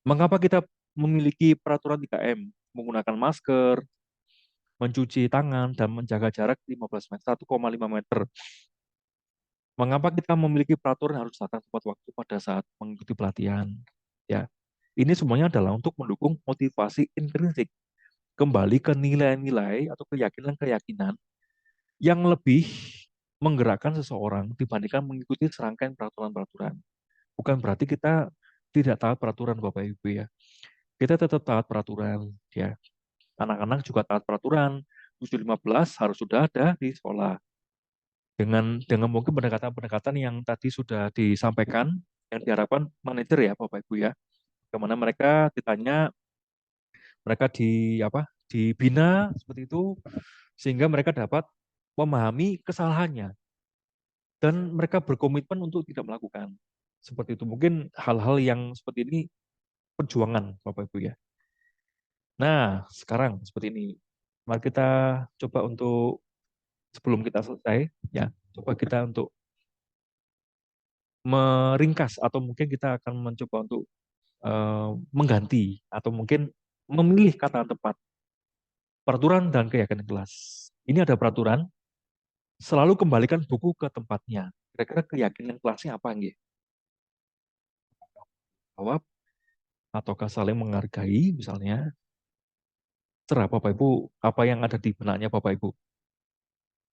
Mengapa kita memiliki peraturan 3M? Menggunakan masker, mencuci tangan, dan menjaga jarak 15 meter, 1,5 meter. Mengapa kita memiliki peraturan harus datang tepat waktu pada saat mengikuti pelatihan? Ya, ini semuanya adalah untuk mendukung motivasi intrinsik, kembali ke nilai-nilai atau keyakinan-keyakinan yang lebih menggerakkan seseorang dibandingkan mengikuti serangkaian peraturan-peraturan. Bukan berarti kita tidak taat peraturan, Bapak Ibu ya. Kita tetap taat peraturan ya. Anak-anak juga taat peraturan. 7.15 harus sudah ada di sekolah. Dengan mungkin pendekatan-pendekatan yang tadi sudah disampaikan, yang diharapkan manajer ya Bapak Ibu ya. Kemana mereka ditanya, mereka dibina seperti itu sehingga mereka dapat memahami kesalahannya dan mereka berkomitmen untuk tidak melakukan. Seperti itu. Mungkin hal-hal yang seperti ini perjuangan Bapak Ibu ya. Nah, sekarang seperti ini. Mari kita coba untuk sebelum kita selesai ya, coba kita untuk meringkas atau mungkin kita akan mencoba untuk mengganti atau mungkin memilih kata tepat. Peraturan dan keyakinan kelas. Ini ada peraturan, selalu kembalikan buku ke tempatnya. Kira-kira keyakinan kelasnya apa nggih? Jawab ataukah saling menghargai misalnya. Terserah Bapak Ibu apa yang ada di benaknya Bapak Ibu.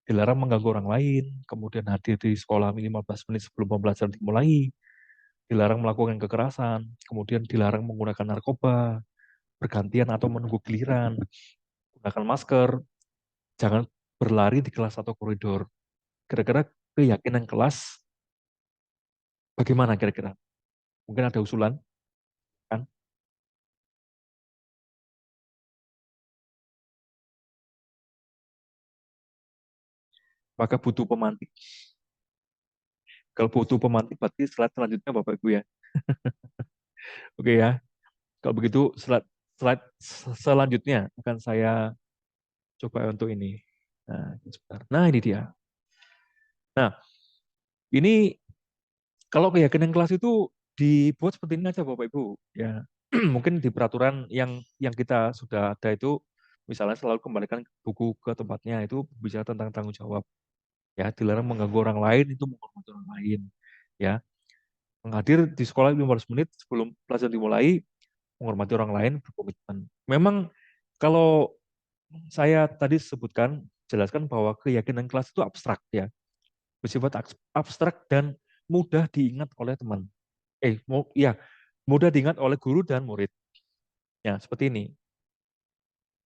Dilarang mengganggu orang lain, kemudian hadir di sekolah minimal 15 menit sebelum pembelajaran dimulai, dilarang melakukan kekerasan, kemudian dilarang menggunakan narkoba, bergantian atau menunggu giliran, gunakan masker, jangan berlari di kelas atau koridor. Kira-kira keyakinan kelas bagaimana kira-kira? Mungkin ada usulan, kan? Maka butuh pemantik. Kalau butuh pemantik, berarti slide selanjutnya Bapak Ibu ya. Oke ya. Kalau begitu slide selanjutnya akan saya coba untuk ini. Nah, sebentar. Nah, ini dia. Nah, ini kalau keyakinan kelas itu dibuat seperti ini aja Bapak Ibu. Ya, mungkin di peraturan yang kita sudah ada itu, misalnya selalu kembalikan buku ke tempatnya itu bicara tentang tanggung jawab. Ya, dilarang mengganggu orang lain itu menghormati orang lain. Ya, menghadir di sekolah 15 menit sebelum pelajaran dimulai, menghormati orang lain, berkomitmen. Memang kalau saya tadi sebutkan, jelaskan bahwa keyakinan kelas itu abstrak ya, bersifat abstrak dan mudah diingat oleh teman. Ya, mudah diingat oleh guru dan murid. Ya, seperti ini.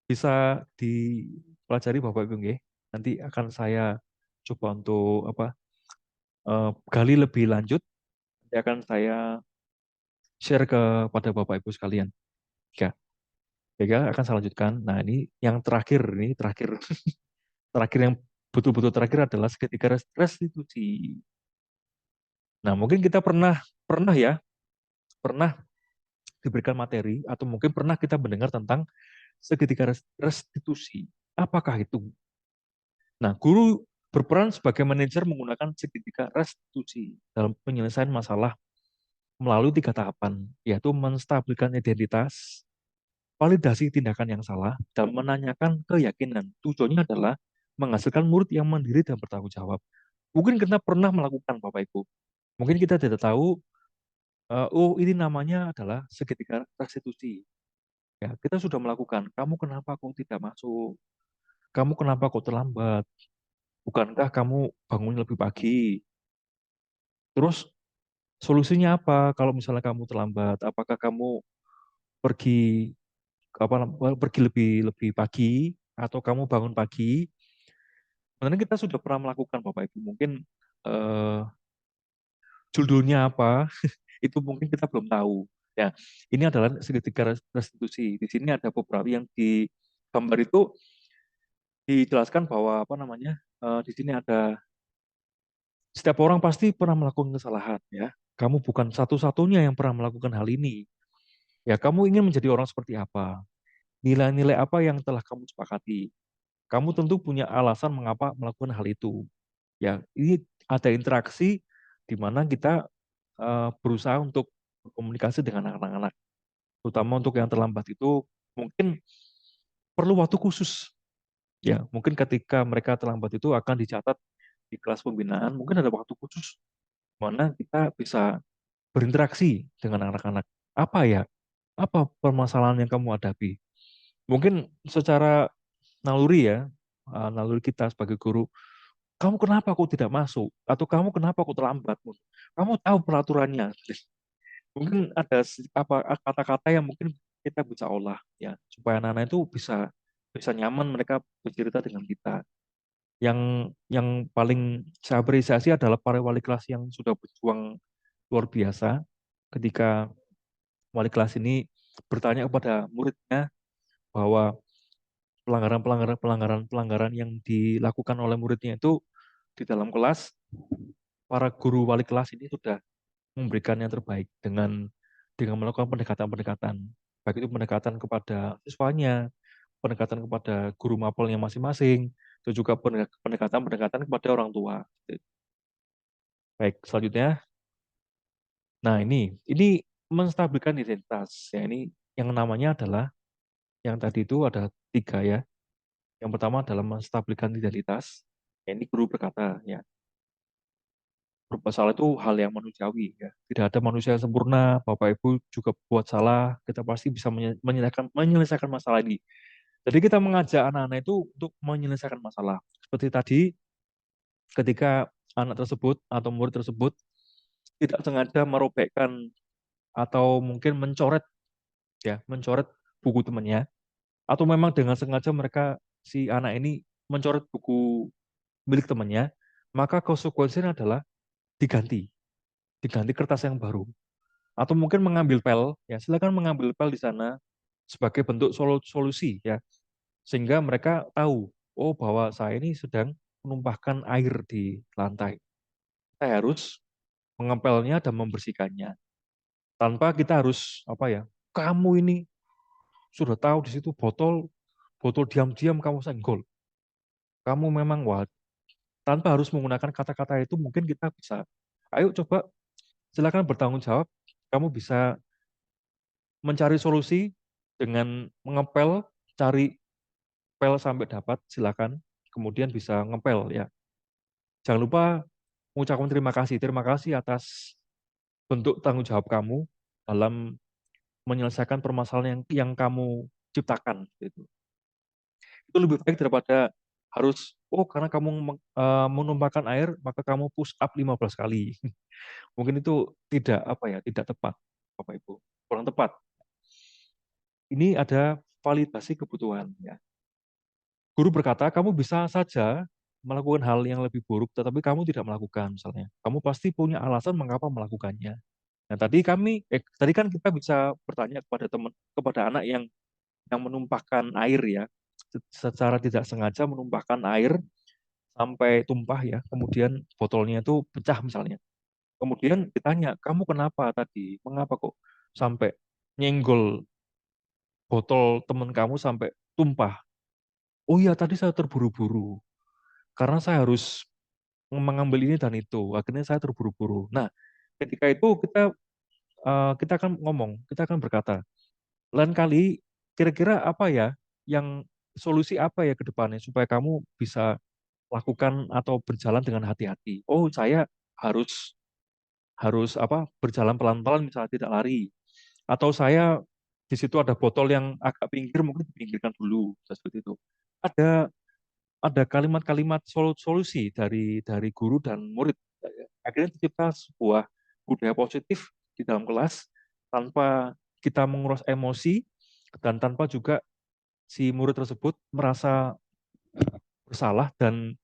Bisa dipelajari Bapak Ibu nggih. Nanti akan saya coba untuk gali lebih lanjut. Nanti akan saya share kepada Bapak Ibu sekalian. Ya, ya akan saya lanjutkan. Nah, ini yang terakhir terakhir yang betul-betul terakhir adalah seketika restitusi. Nah, mungkin kita pernah ya, pernah diberikan materi atau mungkin pernah kita mendengar tentang seketika restitusi. Apakah itu? Nah, guru berperan sebagai manajer menggunakan seketika restitusi dalam penyelesaian masalah melalui 3 tahapan, yaitu menstabilkan identitas, validasi tindakan yang salah, dan menanyakan keyakinan. Tujuannya adalah menghasilkan murid yang mandiri dan bertanggung jawab. Mungkin kita pernah melakukan, Bapak Ibu. Mungkin kita tidak tahu, oh ini namanya adalah seketika restitusi. Ya, kita sudah melakukan. Kamu kenapa kok tidak masuk? Kamu kenapa kok terlambat? Bukankah kamu bangun lebih pagi? Terus solusinya apa kalau misalnya kamu terlambat? Apakah kamu pergi pergi lebih lebih pagi atau kamu bangun pagi? Sebenarnya kita sudah pernah melakukan Bapak Ibu. Mungkin eh, judulnya apa? Itu mungkin kita belum tahu. Ya, ini adalah segitiga restitusi. Di sini ada beberapa yang di gambar itu dijelaskan bahwa apa namanya? Di sini ada setiap orang pasti pernah melakukan kesalahan ya. Kamu bukan satu-satunya yang pernah melakukan hal ini. Ya, kamu ingin menjadi orang seperti apa? Nilai-nilai apa yang telah kamu sepakati? Kamu tentu punya alasan mengapa melakukan hal itu. Ya, ini ada interaksi di mana kita berusaha untuk berkomunikasi dengan anak-anak. Terutama untuk yang terlambat itu mungkin perlu waktu khusus. Ya, mungkin ketika mereka terlambat itu akan dicatat di kelas pembinaan, mungkin ada waktu khusus mana kita bisa berinteraksi dengan anak-anak. Apa ya? Apa permasalahan yang kamu hadapi? Mungkin secara naluri ya, naluri kita sebagai guru, kamu kenapa kok tidak masuk? Atau kamu kenapa kok terlambat? Kamu tahu peraturannya. Mungkin ada apa kata-kata yang mungkin kita bisa olah ya, supaya anak-anak itu bisa bisa nyaman mereka bercerita dengan kita. Yang paling saya apresiasi adalah para wali kelas yang sudah berjuang luar biasa ketika wali kelas ini bertanya kepada muridnya bahwa pelanggaran yang dilakukan oleh muridnya itu di dalam kelas, para guru wali kelas ini sudah memberikan yang terbaik dengan melakukan pendekatan-pendekatan, baik itu pendekatan kepada siswanya, pendekatan kepada guru mapelnya masing-masing, dan juga pendekatan-pendekatan kepada orang tua. Baik, selanjutnya. Nah, ini menstabilkan identitas. Ya, ini yang namanya adalah yang tadi itu ada 3 ya. Yang pertama adalah menstabilkan identitas. Ya, ini guru berkata ya, berbuat salah itu hal yang manusiawi ya. Tidak ada manusia yang sempurna. Bapak Ibu juga buat salah. Kita pasti bisa menyelesaikan masalah ini. Jadi kita mengajak anak-anak itu untuk menyelesaikan masalah. Seperti tadi, ketika anak tersebut atau murid tersebut tidak sengaja merobekkan atau mungkin mencoret buku temannya, atau memang dengan sengaja si anak ini mencoret buku milik temannya, maka konsekuensinya adalah diganti diganti kertas yang baru, atau mungkin mengambil pel, ya silakan mengambil pel di sana sebagai bentuk solusi ya, sehingga mereka tahu, oh bahwa saya ini sedang menumpahkan air di lantai, saya harus mengepelnya dan membersihkannya, tanpa kita harus apa ya, kamu ini sudah tahu di situ botol botol diam-diam kamu senggol, kamu memang wah, tanpa harus menggunakan kata-kata itu mungkin kita bisa, ayo coba silakan bertanggung jawab, kamu bisa mencari solusi dengan mengepel, cari pel sampai dapat, silakan. Kemudian bisa ngepel ya. Jangan lupa mengucapkan terima kasih atas bentuk tanggung jawab kamu dalam menyelesaikan permasalahan yang kamu ciptakan. Gitu. Itu lebih baik daripada harus, oh karena kamu menumpahkan air, maka kamu push up 15 kali. Mungkin itu tidak tepat, Bapak Ibu. Kurang tepat. Ini ada validasi kebutuhan. Ya. Guru berkata, kamu bisa saja melakukan hal yang lebih buruk, tetapi kamu tidak melakukan, misalnya. Kamu pasti punya alasan mengapa melakukannya. Nah, tadi kan kita bisa bertanya kepada anak yang menumpahkan air ya, secara tidak sengaja menumpahkan air sampai tumpah ya, kemudian botolnya itu pecah misalnya. Kemudian ditanya, kamu kenapa tadi? Mengapa kok sampai nyenggol botol teman kamu sampai tumpah? Oh iya, tadi saya terburu-buru. Karena saya harus mengambil ini dan itu. Akhirnya saya terburu-buru. Nah, ketika itu kita akan berkata, lain kali kira-kira apa ya solusi apa ya ke depannya supaya kamu bisa lakukan atau berjalan dengan hati-hati. Oh, saya harus harus berjalan pelan-pelan misalnya tidak lari. Atau saya di situ ada botol yang agak pinggir mungkin dipinggirkan dulu seperti itu. Ada ada kalimat-kalimat solusi dari guru dan murid. Akhirnya tercipta sebuah budaya positif di dalam kelas tanpa kita menguras emosi dan tanpa juga si murid tersebut merasa bersalah dan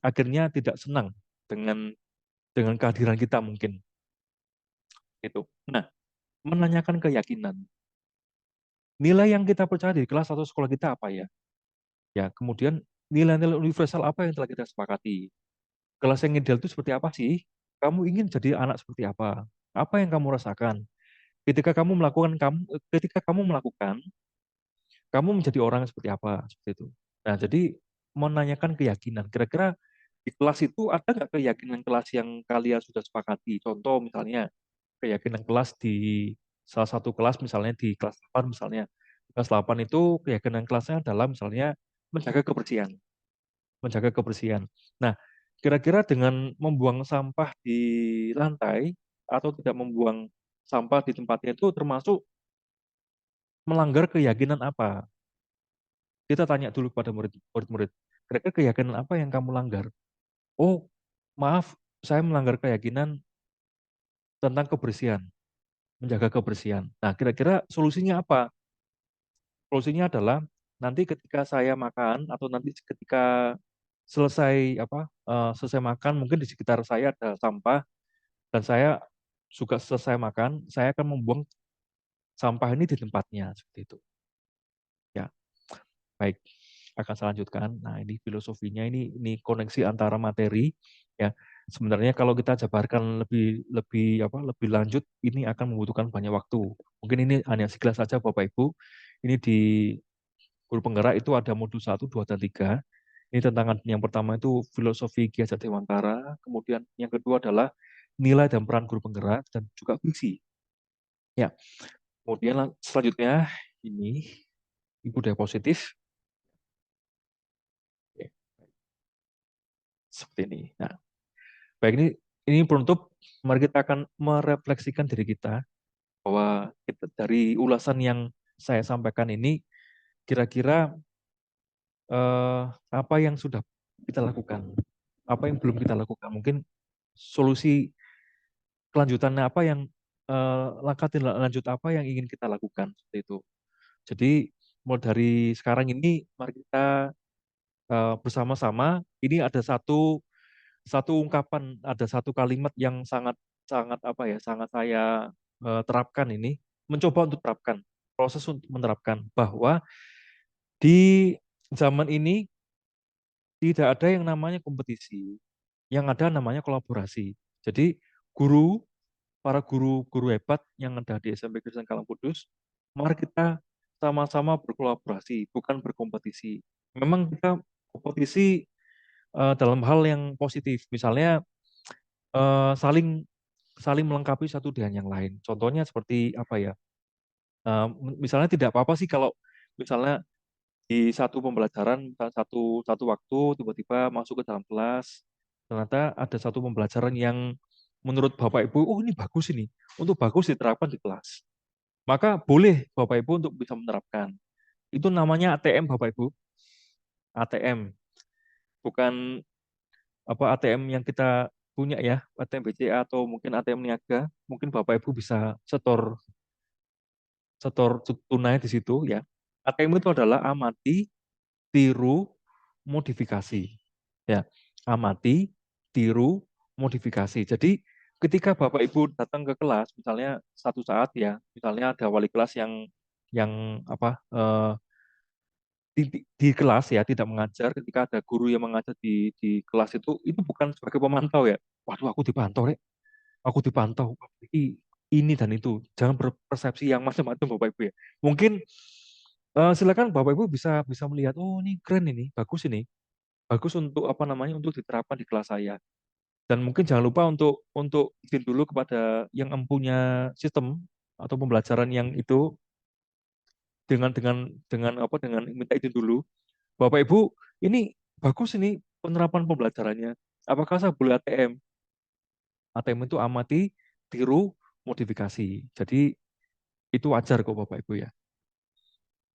akhirnya tidak senang dengan kehadiran kita mungkin itu. Nah, menanyakan keyakinan. Nilai yang kita percaya di kelas atau sekolah kita apa ya? Ya, kemudian nilai-nilai universal apa yang telah kita sepakati? Kelas yang ideal itu seperti apa sih? Kamu ingin jadi anak seperti apa? Apa yang kamu rasakan? Ketika kamu melakukan, kamu menjadi orang yang seperti apa? Seperti itu. Nah, jadi menanyakan keyakinan. Kira-kira di kelas itu ada nggak keyakinan kelas yang kalian sudah sepakati? Contoh misalnya keyakinan kelas di salah satu kelas misalnya di kelas 8 misalnya. Kelas 8 itu keyakinan kelasnya adalah misalnya menjaga kebersihan. Menjaga kebersihan. Nah, kira-kira dengan membuang sampah di lantai atau tidak membuang sampah di tempatnya itu termasuk melanggar keyakinan apa? Kita tanya dulu pada murid-murid, kira-kira keyakinan apa yang kamu langgar? Oh, maaf, saya melanggar keyakinan tentang kebersihan, menjaga kebersihan. Nah, kira-kira solusinya apa? Solusinya adalah nanti ketika saya makan atau nanti ketika selesai selesai makan mungkin di sekitar saya ada sampah dan saya juga selesai makan, saya akan membuang sampah ini di tempatnya seperti itu. Ya, baik. Akan saya lanjutkan. Nah, ini filosofinya ini koneksi antara materi ya. Sebenarnya kalau kita jabarkan lebih lanjut ini akan membutuhkan banyak waktu. Mungkin ini hanya sekilas saja Bapak Ibu. Ini di guru penggerak itu ada modul 1, 2, dan 3. Ini tentang yang pertama itu filosofi Ki Hajar Dewantara, kemudian yang kedua adalah nilai dan peran guru penggerak dan juga fungsi. Ya, kemudian selanjutnya ini budaya positif. Oke, seperti ini. Nah, baik ini penutup. Mari kita akan merefleksikan diri kita bahwa kita, dari ulasan yang saya sampaikan ini kira-kira apa yang sudah kita lakukan, apa yang belum kita lakukan, mungkin solusi kelanjutannya apa yang langkah tindak lanjut apa yang ingin kita lakukan seperti itu. Jadi mulai dari sekarang ini mari kita bersama-sama ini ada satu ungkapan, ada satu kalimat yang sangat sangat apa ya, sangat saya terapkan ini, mencoba untuk terapkan, proses untuk menerapkan bahwa di zaman ini tidak ada yang namanya kompetisi, yang ada namanya kolaborasi. Jadi para guru-guru hebat yang ada di SMP Kristen Kalang Kudus, mari kita sama-sama berkolaborasi, bukan berkompetisi. Memang kita kompetisi dalam hal yang positif, misalnya saling saling melengkapi satu dengan yang lain. Contohnya seperti apa ya? Misalnya tidak apa-apa sih kalau misalnya di satu pembelajaran, satu waktu tiba-tiba masuk ke dalam kelas, ternyata ada satu pembelajaran yang menurut Bapak Ibu, oh ini bagus ini, untuk bagus diterapkan di kelas. Maka boleh Bapak Ibu untuk bisa menerapkan. Itu namanya ATM Bapak Ibu, ATM, bukan apa ATM yang kita punya ya, ATM BCA atau mungkin ATM niaga, mungkin Bapak Ibu bisa setor setor tunai di situ ya. ATM itu adalah amati, tiru, modifikasi. Ya, amati, tiru, modifikasi. Jadi ketika Bapak Ibu datang ke kelas, misalnya satu saat ya, misalnya ada wali kelas yang apa di kelas ya tidak mengajar, ketika ada guru yang mengajar di kelas itu bukan sebagai pemantau ya. Waduh, aku dipantau deh. Aku dipantau. Ini dan itu. Jangan berpersepsi yang macam-macam Bapak Ibu ya. Mungkin silakan Bapak Ibu bisa bisa melihat, oh ini keren ini, bagus ini. Bagus untuk apa namanya untuk diterapkan di kelas saya. Dan mungkin jangan lupa untuk izin dulu kepada yang empunya sistem atau pembelajaran yang itu dengan minta izin dulu. Bapak Ibu, ini bagus ini penerapan pembelajarannya. Apakah saya boleh ATM? ATM itu amati, tiru, modifikasi. Jadi itu wajar kok Bapak Ibu ya.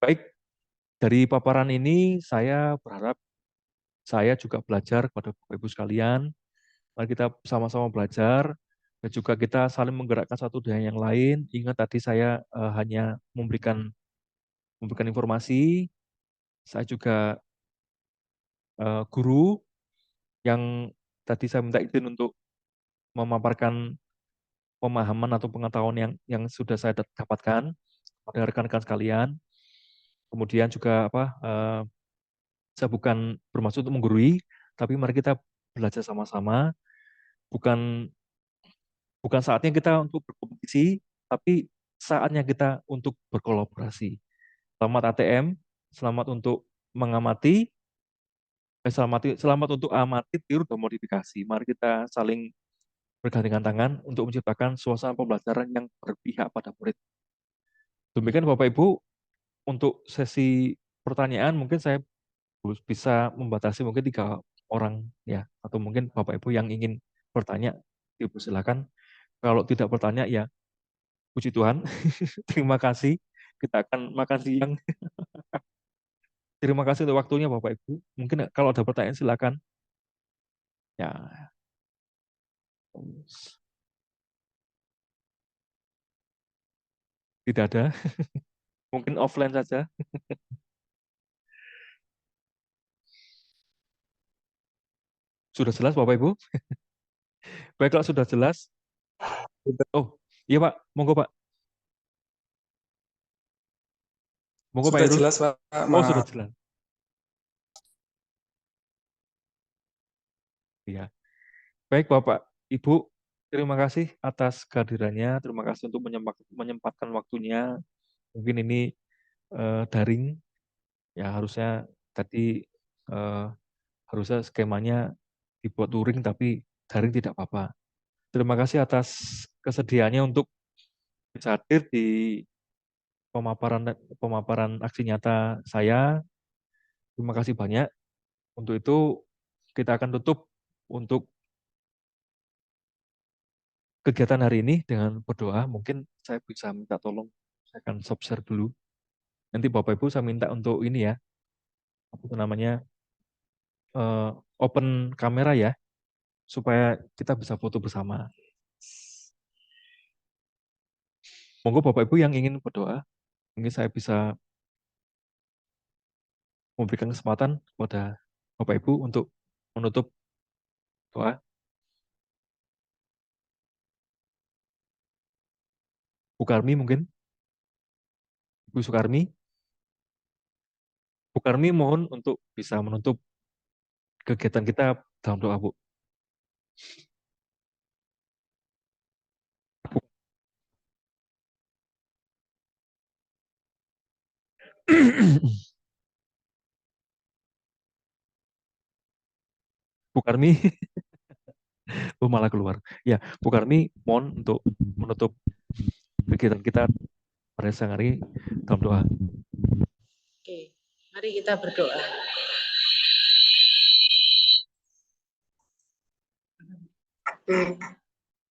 Baik, dari paparan ini saya berharap saya juga belajar kepada Bapak Ibu sekalian. Mari kita sama-sama belajar dan juga kita saling menggerakkan satu dengan yang lain. Ingat tadi saya hanya memberikan informasi. Saya juga guru yang tadi saya minta izin untuk memaparkan pemahaman atau pengetahuan yang sudah saya dapatkan pada rekan-rekan sekalian. Kemudian juga apa? Saya bukan bermaksud untuk menggurui, tapi mari kita belajar sama-sama. Bukan bukan saatnya kita untuk berkompetisi, tapi saatnya kita untuk berkolaborasi. Selamat ATM, selamat untuk mengamati, selamat untuk amati, tiru, dan modifikasi. Mari kita saling bergandengan tangan untuk menciptakan suasana pembelajaran yang berpihak pada murid. Demikian Bapak Ibu, untuk sesi pertanyaan mungkin saya bisa membatasi mungkin 3 orang ya, atau mungkin Bapak Ibu yang ingin bertanya dipersilakan. Kalau tidak bertanya ya puji Tuhan. Terima kasih. Kita akan makan siang. Terima kasih untuk waktunya Bapak Ibu. Mungkin kalau ada pertanyaan silakan. Ya, tidak ada. Mungkin offline saja. Sudah jelas Bapak Ibu? Baik, kalau sudah jelas, Oh, iya Pak, monggo Pak. Monggo Pak Sudah Irul. jelas, Pak. Oh, sudah Maaf. jelas. Iya. Baik Bapak, Ibu, terima kasih atas kehadirannya. Terima kasih untuk menyempatkan waktunya. Mungkin ini daring, ya harusnya tadi eh, harusnya skemanya dibuat luring, tapi daring tidak apa-apa. Terima kasih atas kesediaannya untuk bisa hadir di pemaparan pemaparan aksi nyata saya. Terima kasih banyak. Untuk itu kita akan tutup untuk kegiatan hari ini dengan berdoa. Mungkin saya bisa minta tolong, saya akan stop share dulu. Nanti Bapak Ibu saya minta untuk ini ya, apa itu namanya, open kamera ya, supaya kita bisa foto bersama. Monggo Bapak Ibu yang ingin berdoa, mungkin saya bisa memberikan kesempatan kepada Bapak Ibu untuk menutup doa. Bu Karmi mungkin, Bu Sukarmi. Bu Karmi mohon untuk bisa menutup kegiatan kita dalam doa, Bu. Bu Karmi, oh malah keluar. Ya, Bu Karmi mohon untuk menutup kegiatan kita pada siang hari dalam doa. Oke, mari kita berdoa.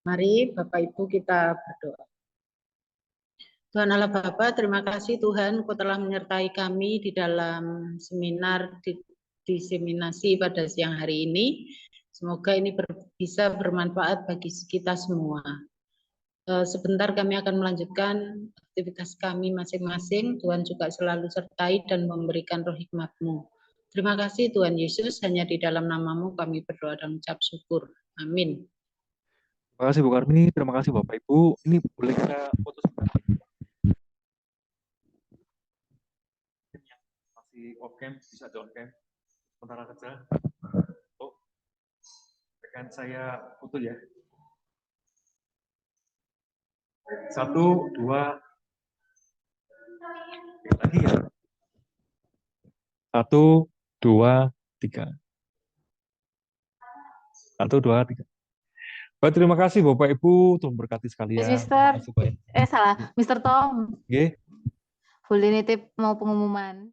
Mari Bapak Ibu kita berdoa. Tuhan Allah Bapa, terima kasih Tuhan, Kau telah menyertai kami di dalam seminar diseminasi pada siang hari ini. Semoga ini bisa bermanfaat bagi kita semua. Sebentar kami akan melanjutkan aktivitas kami masing-masing. Tuhan juga selalu sertai dan memberikan roh hikmat-Mu. Terima kasih Tuhan Yesus, hanya di dalam nama-Mu kami berdoa dan ucap syukur. Amin. Terima kasih Bu Karmi, terima kasih Bapak Ibu. Ini boleh kita foto sebentar. Yang masih off cam bisa di on cam sementara saja. Oh, rekan saya foto ya. 1, 2, lagi ya. 1, 2, 3. 1, 2, 3. Baik, terima kasih Bapak Ibu, Tuhan berkati sekalian. Mister, salah, Mister Tom. Oke. Boleh nitip mau pengumuman.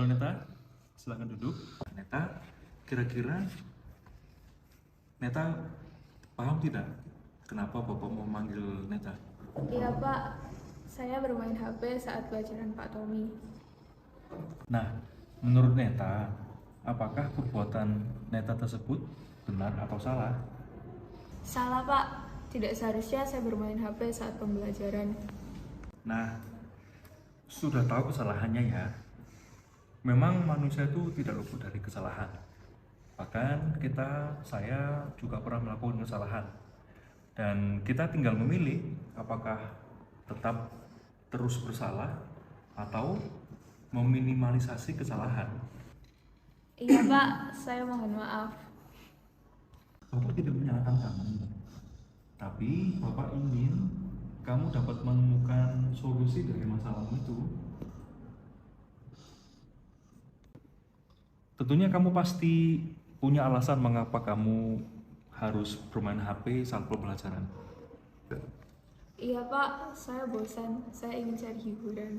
Halo Neta, silakan duduk. Neta, kira-kira Neta paham tidak kenapa Bapak mau manggil Neta? Iya Pak, saya bermain HP saat pelajaran Pak Tommy. Nah, menurut Neta, apakah perbuatan Neta tersebut benar atau salah? Salah Pak, tidak seharusnya saya bermain HP saat pembelajaran. Nah, sudah tahu kesalahannya ya. Memang manusia itu tidak luput dari kesalahan. Bahkan saya juga pernah melakukan kesalahan. Dan kita tinggal memilih apakah tetap terus bersalah atau meminimalisasi kesalahan. Iya Pak, saya mohon maaf. Bapak tidak menyalahkan kamu, tapi Bapak ingin kamu dapat menemukan solusi dari masalahmu itu. Tentunya kamu pasti punya alasan mengapa kamu harus bermain HP saat pembelajaran. Iya Pak, saya bosan. Saya ingin cari hiburan.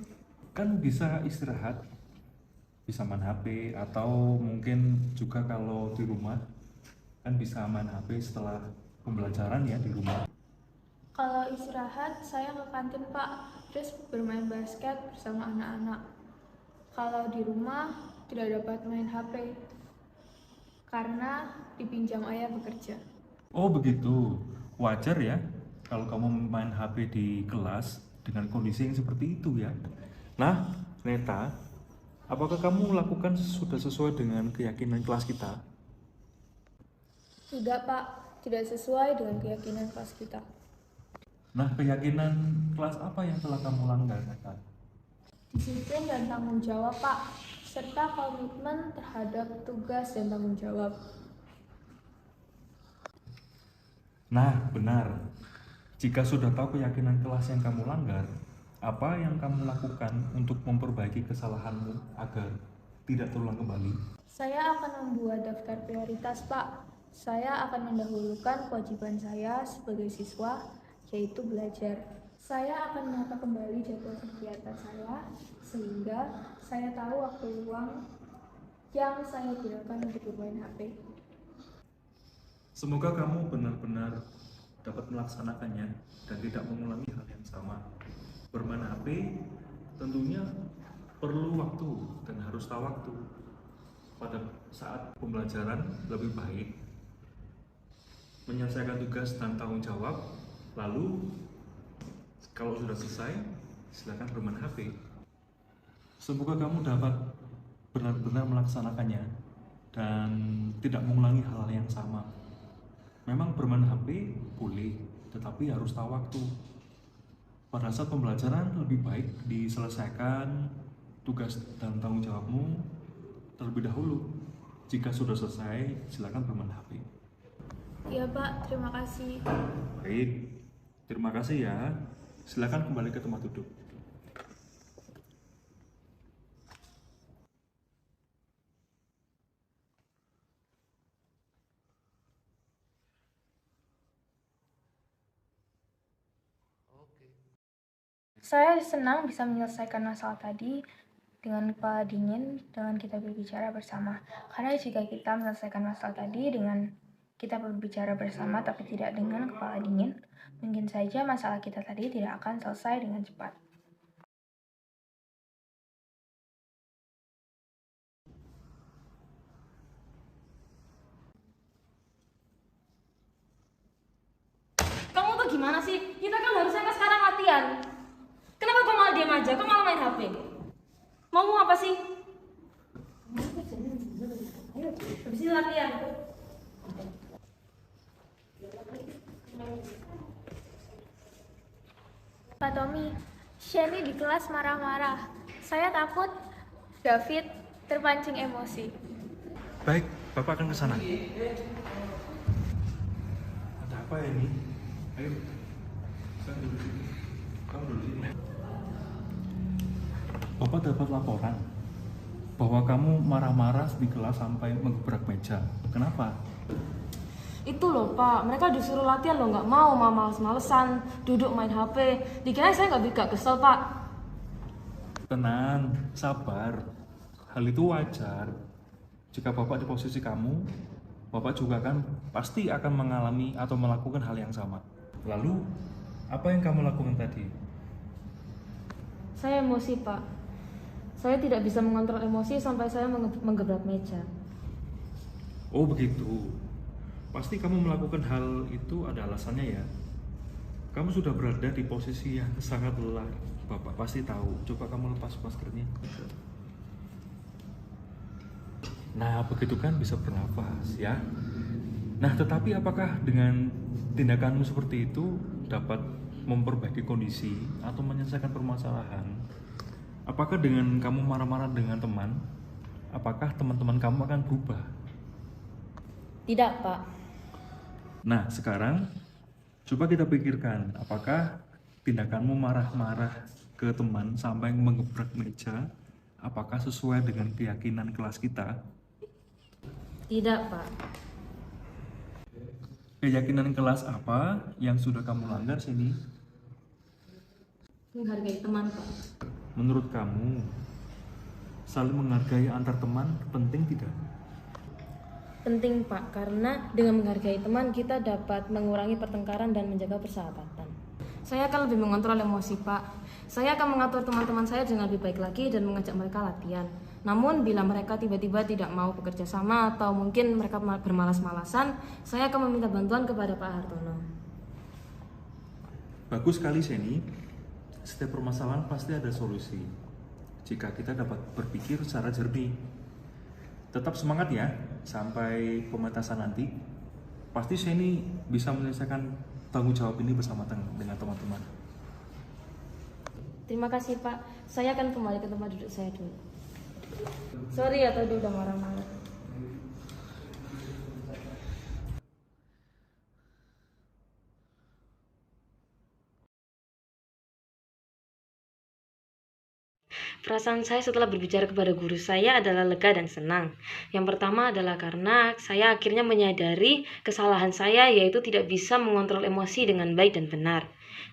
Kan bisa istirahat, bisa main HP, atau mungkin juga kalau di rumah kan bisa main HP setelah pembelajaran ya di rumah. Kalau istirahat, saya ke kantin Pak, terus bermain basket bersama anak-anak. Kalau di rumah, tidak dapat main HP karena dipinjam ayah bekerja. Oh begitu, wajar ya kalau kamu main HP di kelas dengan kondisi yang seperti itu ya. Nah, Neta, apakah kamu lakukan sudah sesuai dengan keyakinan kelas kita? Tidak Pak, tidak sesuai dengan keyakinan kelas kita. Nah, keyakinan kelas apa yang telah kamu langgar, Neta? Disiplin dan tanggung jawab Pak, serta komitmen terhadap tugas dan tanggung jawab. Nah, benar. Jika sudah tahu keyakinan kelas yang kamu langgar, apa yang kamu lakukan untuk memperbaiki kesalahanmu agar tidak terulang kembali? Saya akan membuat daftar prioritas Pak. Saya akan mendahulukan kewajiban saya sebagai siswa, yaitu belajar. Saya akan menata kembali jadwal kegiatan saya, sehingga saya tahu waktu luang yang saya gunakan untuk bermain HP. Semoga kamu benar-benar dapat melaksanakannya dan tidak mengulangi hal yang sama. Bermain HP tentunya perlu waktu dan harus tahu waktu. Pada saat pembelajaran lebih baik menyelesaikan tugas dan tanggung jawab, lalu kalau sudah selesai silakan bermain HP. Semoga kamu dapat benar-benar melaksanakannya dan tidak mengulangi hal yang sama. Memang bermain HP boleh, tetapi harus tahu waktu. Pada saat pembelajaran lebih baik diselesaikan tugas dan tanggung jawabmu terlebih dahulu. Jika sudah selesai, silakan bermain HP. Iya Pak, terima kasih. Baik, terima kasih ya. Silakan kembali ke tempat duduk. Saya senang bisa menyelesaikan masalah tadi dengan kepala dingin, dengan kita berbicara bersama. Karena jika kita menyelesaikan masalah tadi dengan kita berbicara bersama tapi tidak dengan kepala dingin, mungkin saja masalah kita tadi tidak akan selesai dengan cepat. Kamu tuh gimana sih? Kita kan harusnya sekarang latihan. Kenapa kau malah diam aja? Kau malah main HP? Mau apa sih? Ayo, habis ini latihan. Pak Tommy, Shani di kelas marah-marah. Saya takut David terpancing emosi. Baik, Bapak akan ke sana. Ada apa ya ini? Ayo, saya duduk sini. Kamu duduk sini. Bapak dapat laporan bahwa kamu marah-marah di kelas sampai menggebrak meja. Kenapa? Itu loh Pak, mereka disuruh latihan loh, nggak mau, males-malesan, duduk main HP. Dikira saya nggak kesel Pak. Tenang, sabar. Hal itu wajar. Jika Bapak di posisi kamu, Bapak juga pasti akan mengalami atau melakukan hal yang sama. Lalu, apa yang kamu lakukan tadi? Saya emosi, Pak. Saya tidak bisa mengontrol emosi sampai saya menggebrak meja. Oh begitu. Pasti kamu melakukan hal itu ada alasannya ya. Kamu sudah berada di posisi yang sangat lelah. Bapak pasti tahu. Coba kamu lepas maskernya. Nah, begitu kan bisa bernafas ya. Nah, tetapi apakah dengan tindakanmu seperti itu dapat memperbaiki kondisi atau menyelesaikan permasalahan? Apakah dengan kamu marah-marah dengan teman, apakah teman-teman kamu akan berubah? Tidak, Pak. Nah, sekarang coba kita pikirkan, apakah tindakanmu marah-marah ke teman sampai menggebrak meja, apakah sesuai dengan keyakinan kelas kita? Tidak, Pak. Keyakinan kelas apa yang sudah kamu langgar sini? Menghargai teman, Pak. Menurut kamu, saling menghargai antar teman penting tidak? Penting, Pak, karena dengan menghargai teman kita dapat mengurangi pertengkaran dan menjaga persahabatan. Saya akan lebih mengontrol emosi, Pak. Saya akan mengatur teman-teman saya dengan lebih baik lagi dan mengajak mereka latihan. Namun bila mereka tiba-tiba tidak mau bekerja sama atau mungkin mereka bermalas-malasan, saya akan meminta bantuan kepada Pak Hartono. Bagus sekali, Seni. Setiap permasalahan pasti ada solusi. Jika kita dapat berpikir secara jernih. Tetap semangat ya, sampai pementasan nanti. Pasti Seni bisa menyelesaikan tanggung jawab ini bersama dengan teman-teman. Terima kasih, Pak. Saya akan kembali ke tempat duduk saya dulu. Sorry ya tadi udah marah-marah. Perasaan saya setelah berbicara kepada guru saya adalah lega dan senang. Yang pertama adalah karena saya akhirnya menyadari kesalahan saya, yaitu tidak bisa mengontrol emosi dengan baik dan benar.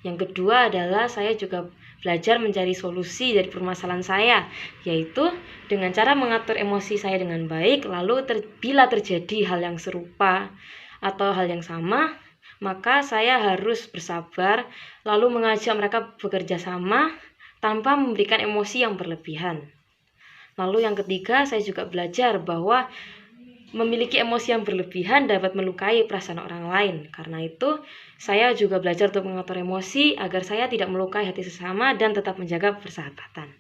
Yang kedua adalah saya juga belajar mencari solusi dari permasalahan saya, yaitu dengan cara mengatur emosi saya dengan baik. Lalu bila terjadi hal yang serupa atau hal yang sama, maka saya harus bersabar, lalu mengajak mereka bekerja sama tanpa memberikan emosi yang berlebihan. Lalu yang ketiga, saya juga belajar bahwa memiliki emosi yang berlebihan dapat melukai perasaan orang lain. Karena itu, saya juga belajar untuk mengatur emosi agar saya tidak melukai hati sesama dan tetap menjaga persahabatan.